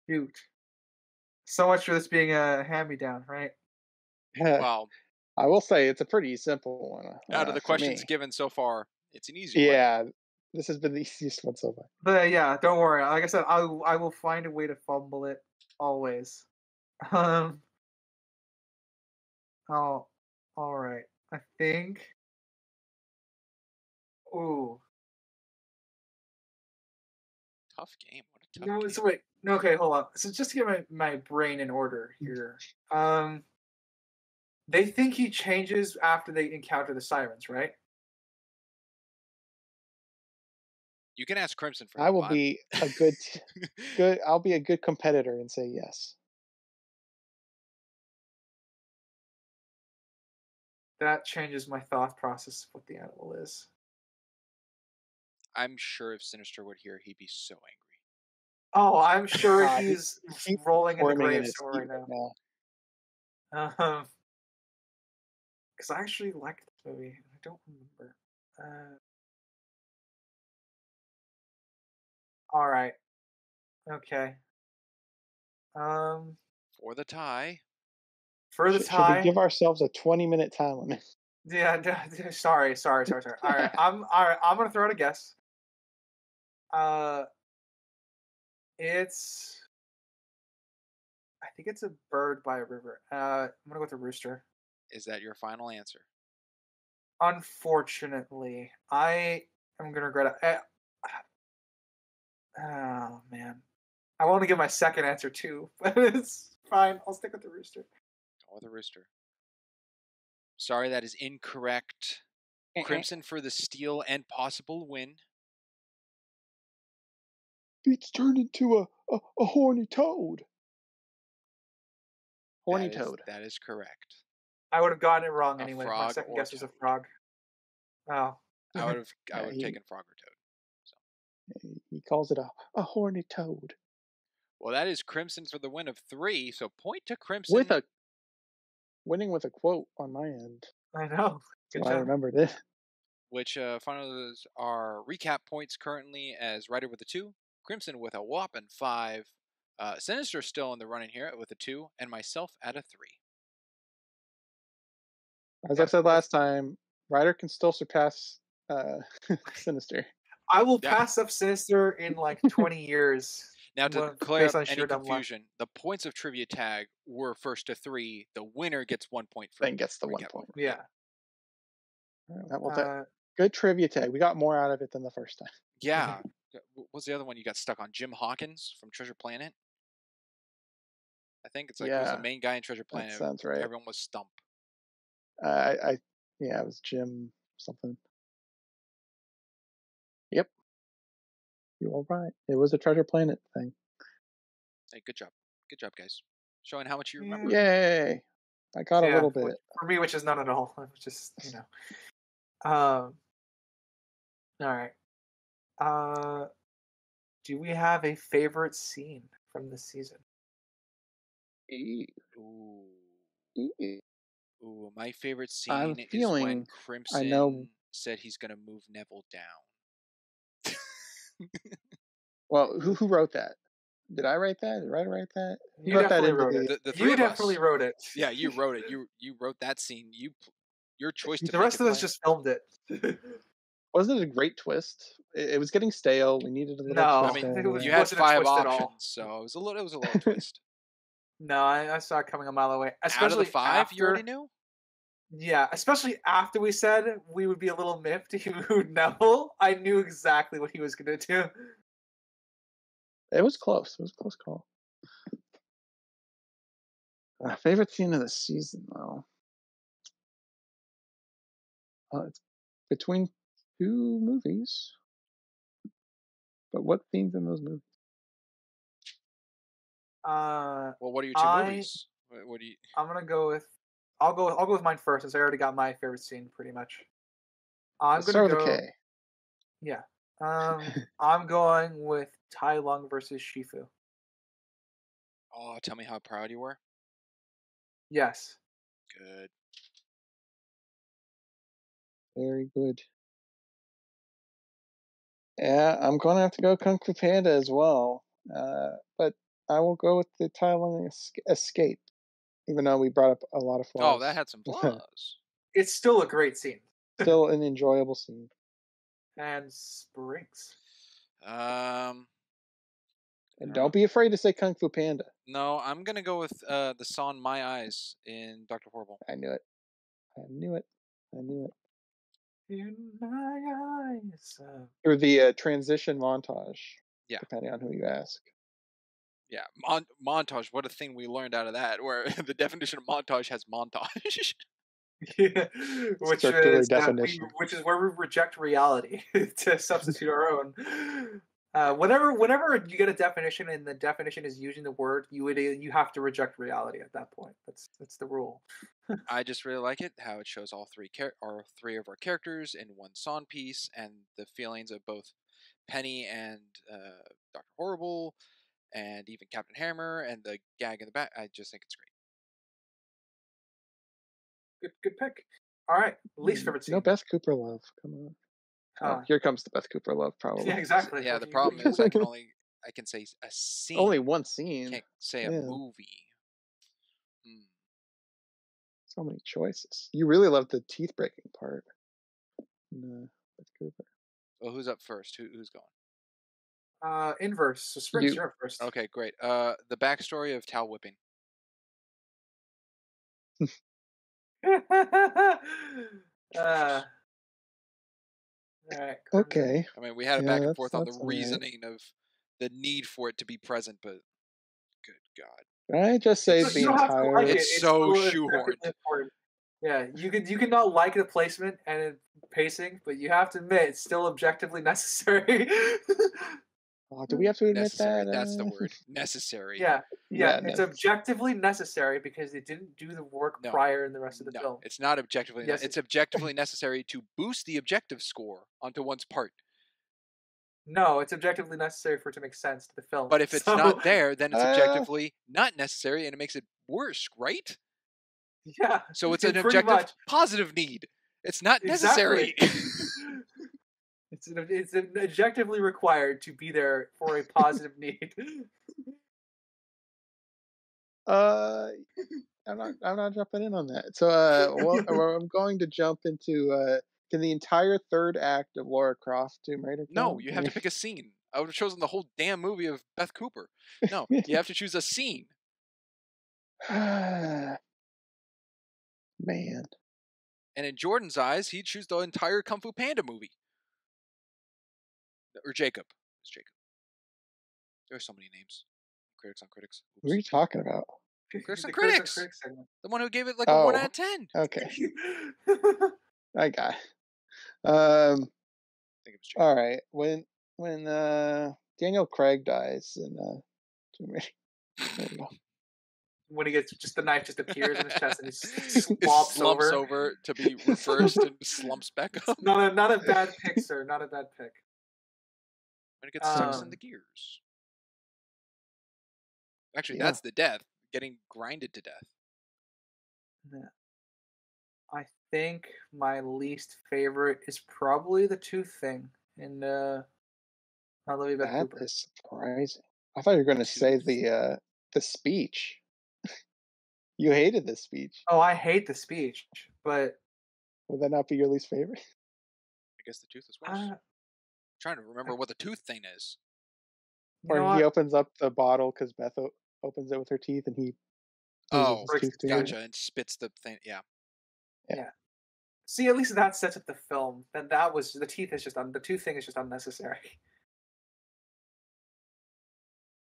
Shoot. So much for this being a hand-me-down, right? Well, I will say it's a pretty simple one. Out of the questions given so far, it's an easy one. Yeah, this has been the easiest one so far. But yeah, don't worry. Like I said, I will find a way to fumble it always. Oh, all right. I think. Ooh. Tough game. What a tough game. So wait. No, okay, hold on. So just to get my brain in order here. They think he changes after they encounter the sirens, right? You can ask Crimson for I will be a good. I'll be a good competitor and say yes. That changes my thought process of what the animal is. I'm sure if Sinister would hear, he'd be so angry. Oh, I'm sure he's rolling in the grave somewhere right now. Because I actually liked this movie. I don't remember. All right. Okay. For the tie. Should we give ourselves a 20-minute time limit? Yeah. Sorry. All right. I'm gonna throw out a guess. It's. I think it's a bird by a river. I'm gonna go with a rooster. Is that your final answer? Unfortunately, I am gonna regret it. Oh man, I want to give my second answer too, but it's fine. I'll stick with the rooster. Go with the rooster. Sorry, that is incorrect. Crimson for the steal and possible win. It's turned into a horny toad. Horny toad. That is correct. I would have gotten it wrong anyway. My second guess was a frog. Oh. I would have taken frog or toad. So. He calls it a horny toad. Well, that is Crimson for the win of 3. So point to Crimson. Winning with a quote on my end. I know. Good job. I remembered it. Which finals are recap points currently as Ryder with a 2, Crimson with a whopping 5. Sinister still in the running here with a 2, and myself at a 3. As I said last time, Ryder can still surpass Sinister. I will pass up Sinister in like 20 years. Now, to clear up any confusion, the points of trivia tag were first to 3. The winner gets 1 point for then gets the 1 point. Yeah. Good trivia tag. We got more out of it than the first time. Yeah. What was the other one you got stuck on? Jim Hawkins from Treasure Planet? I think it's like it was the main guy in Treasure Planet. That sounds right. Everyone was Stump. It was Jim something. Yep. You're all right. It was a Treasure Planet thing. Hey, good job. Good job, guys. Showing how much you remember. Yay. I got a little bit. For me, which is none at all. Just, all right. Do we have a favorite scene from this season? Ooh, my favorite scene is when Crimson said he's going to move Neville down. Well, who wrote that? Did I write that? Did Ryder write that? You definitely wrote it. The three you of definitely us. wrote it. Yeah, you wrote it. You wrote that scene. Your choice to the rest of us just filmed it. Wasn't it a great twist? It was getting stale. We needed a little twist. I mean, you had 5 options, so it was a little twist. No, I saw it coming a mile away. Especially out of the 5, you already knew? Yeah, especially after we said we would be a little miffed if Neville. I knew exactly what he was going to do. It was close. It was a close call. Favorite scene of the season, though? It's between 2 movies. But what scenes in those movies? Well, what are your 2 movies? What do you? I'm gonna go with. I'll go with mine first, since I already got my favorite scene pretty much. I'm gonna go. K. Yeah. I'm going with Tai Lung versus Shifu. Oh, tell me how proud you were. Yes. Good. Very good. Yeah, I'm going to have to go Kung Fu Panda as well. But I will go with the Tai Lung escape, even though we brought up a lot of flaws. Oh, that had some flaws. It's still a great scene. Still an enjoyable scene. And Springs. And don't be afraid to say Kung Fu Panda. No, I'm going to go with the song My Eyes in Dr. Horrible. I knew it. In my eyes. Or the transition montage. Yeah. Depending on who you ask. Yeah, montage. What a thing we learned out of that, where the definition of montage has montage. Yeah, which is where we reject reality to substitute our own. Whenever you get a definition and the definition is using the word, you have to reject reality at that point. That's the rule. I just really like it how it shows all 3 of our characters in one song piece, and the feelings of both Penny and Dr. Horrible, and even Captain Hammer, and the gag in the back. I just think it's great. Good pick. All right, least favorite scene. No Beth Cooper love. Come on. Here comes the Beth Cooper love, probably. Yeah, exactly. Yeah, the problem is I can say a scene. Only one scene. Can't say a movie. So many choices. You really love the teeth breaking part. No, Beth Cooper. Well, who's up first? Who's going? Inverse. So Springs, you're up first. Okay, great. The backstory of towel whipping. Right. Okay. I mean, we had a back and forth on the reasoning of the need for it to be present, but good God. I just say the entire. It's so shoehorned. Yeah, you can not like the placement and pacing, but you have to admit it's still objectively necessary. Do we have to admit that? That's the word. Necessary. Yeah, it's objectively necessary because they didn't do the work prior in the rest of the film. It's not objectively. It's objectively necessary to boost the objective score onto one's part. No, it's objectively necessary for it to make sense to the film. But if it's not there, then it's objectively not necessary, and it makes it worse, right? Yeah. So it's an objective positive need. It's not necessary. It's objectively required to be there for a positive need. I'm not jumping in on that. So, I'm going to jump into. Can the entire third act of Lara Croft Tomb Raider No, count? you have to pick a scene. I would have chosen the whole damn movie of Beth Cooper. No, you have to choose a scene. Man. And in Jordan's eyes, he'd choose the entire Kung Fu Panda movie. Or Jacob. It's Jacob. There are so many names. Critics on Critics. Oops. What are you talking about? Critics on The Critics. segment. The one who gave it like a 1 out of 10. Okay. I got it. I think it was Jacob. All right. When Daniel Craig dies in Tomb Raider. There we go. When he gets just the knife just appears in his chest and he It slumps over to be reversed and slumps back up. Not a bad pick, sir. Not a bad pick. When it gets stuck in the gears. Actually, that's the death. Getting grinded to death. Yeah. I think my least favorite is probably the tooth thing in Olivia Beth Cooper. That is surprising. I thought you were going to say the speech. You hated the speech. Oh, I hate the speech, but would that not be your least favorite? I guess the tooth is worse. I'm trying to remember what the tooth thing is. Or he opens up the bottle because Beth opens it with her teeth, and he his tooth gotcha, and spits the thing. Yeah. See, at least that sets up the film. Then that was the teeth is just the tooth thing is just unnecessary.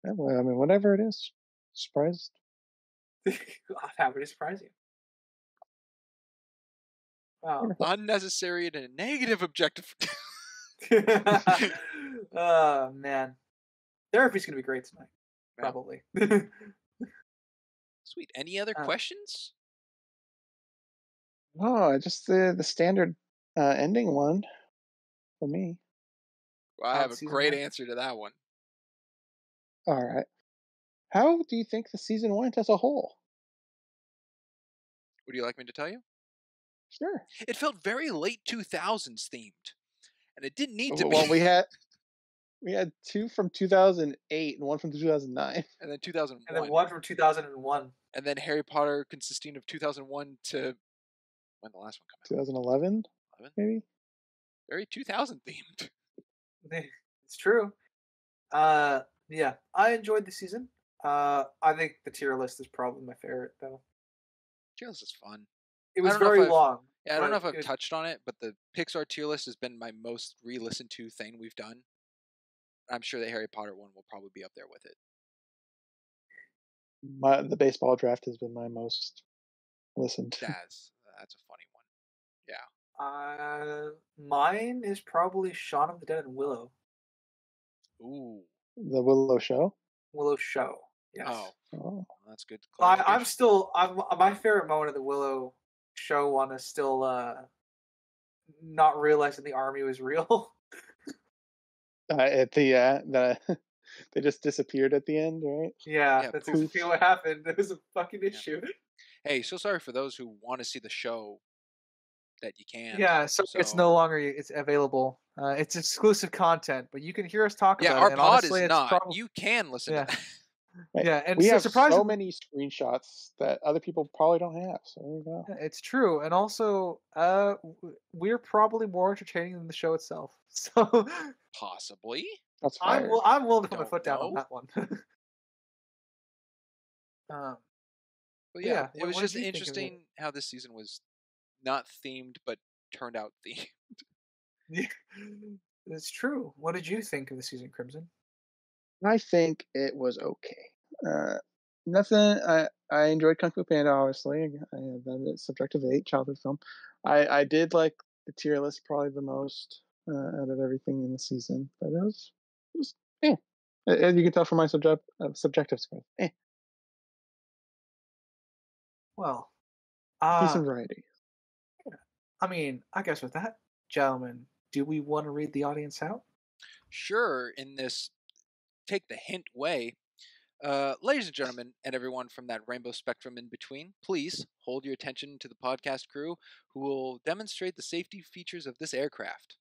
Yeah, well, I mean, whatever it is, surprised. I'm happy to surprise you. Wow. Unnecessary and a negative objective. Oh man, therapy's gonna be great tonight. Probably. Sweet. Any other questions? No, just the standard ending one for me. Well, I have a great answer to that one. All right. How do you think the season went as a whole? Would you like me to tell you? Sure. It felt very late 2000s themed, and it didn't need to be. Well, we had two from 2008 and one from 2009, and then 2001, and then one from 2001, and then Harry Potter consisting of 2001 to when the last one came out. 2011, maybe. Very 2000 themed. It's true. Yeah, I enjoyed the season. I think the tier list is probably my favorite, though. Tier list is fun. It was very long. Yeah, I don't know if I've touched on it, but the Pixar tier list has been my most re-listened to thing we've done. I'm sure the Harry Potter one will probably be up there with it. The baseball draft has been my most listened. That's a funny one. Yeah. Mine is probably Shaun of the Dead and Willow. Ooh. The Willow Show? Willow Show. Yes. Oh. That's good. I'm my favorite moment of the Willow Show one is still not realizing the army was real. At the they just disappeared at the end, right? Yeah, that's exactly what happened. It was a fucking issue. Hey, so sorry for those who want to see the show that you can't. Yeah, so it's no longer it's available. It's exclusive content, but you can hear us talk about it. Yeah, our pod honestly, is not. You can listen to that. Right. Yeah, and we have so many screenshots that other people probably don't have. So there you go. It's true, and also, we're probably more entertaining than the show itself. So possibly, that's I'm willing to put my foot down on that one. But yeah, it was just interesting how this season was not themed, but turned out themed. Yeah, it's true. What did you think of the season, Crimson? I think it was okay. Nothing. I enjoyed Kung Fu Panda. Obviously, that Subjective 8 childhood film. I did like the tier list probably the most out of everything in the season, but it was as you can tell from my subjective score. Well, decent variety. I mean, I guess with that, gentlemen, do we want to read the audience out? Sure. In this take the hint way, ladies and gentlemen, and everyone from that rainbow spectrum in between, please hold your attention to the podcast crew who will demonstrate the safety features of this aircraft.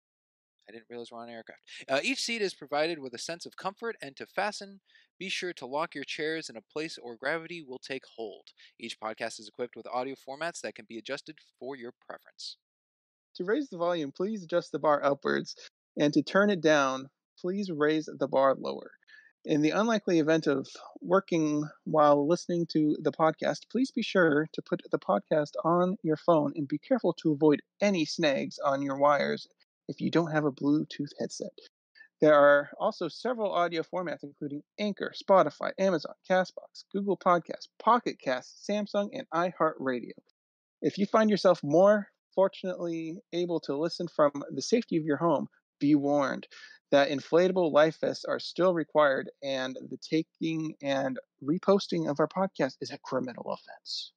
I didn't realize we're on aircraft. Each seat is provided with a sense of comfort, and to fasten, be sure to lock your chairs in a place or gravity will take hold. Each podcast is equipped with audio formats that can be adjusted for your preference. To raise the volume, please adjust the bar upwards, and to turn it down, please raise the bar lower. In the unlikely event of working while listening to the podcast, please be sure to put the podcast on your phone and be careful to avoid any snags on your wires if you don't have a Bluetooth headset. There are also several audio formats, including Anchor, Spotify, Amazon, Castbox, Google Podcasts, Pocket Casts, Samsung, and iHeartRadio. If you find yourself more fortunately able to listen from the safety of your home, be warned that inflatable life vests are still required, and the taking and reposting of our podcast is a criminal offense.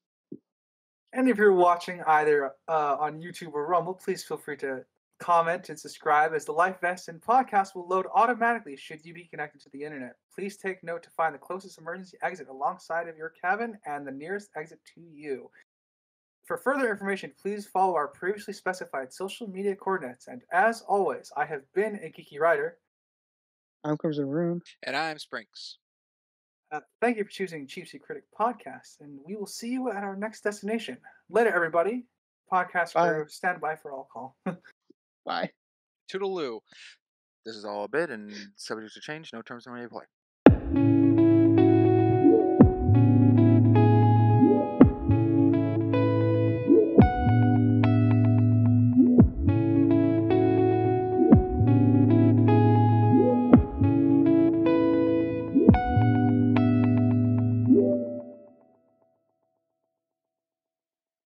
And if you're watching either on YouTube or Rumble, please feel free to comment and subscribe, as the life vest and podcast will load automatically should you be connected to the internet. Please take note to find the closest emergency exit alongside of your cabin and the nearest exit to you. For further information, please follow our previously specified social media coordinates. And as always, I have been a geeky writer. I'm Crimson Rune. And I'm Sprinks. Thank you for choosing Cheap Seat Critic Podcast, and we will see you at our next destination. Later, everybody. Podcast crew, stand by for all call. Bye. Toodaloo. This is all a bid and subject to change. No terms may apply.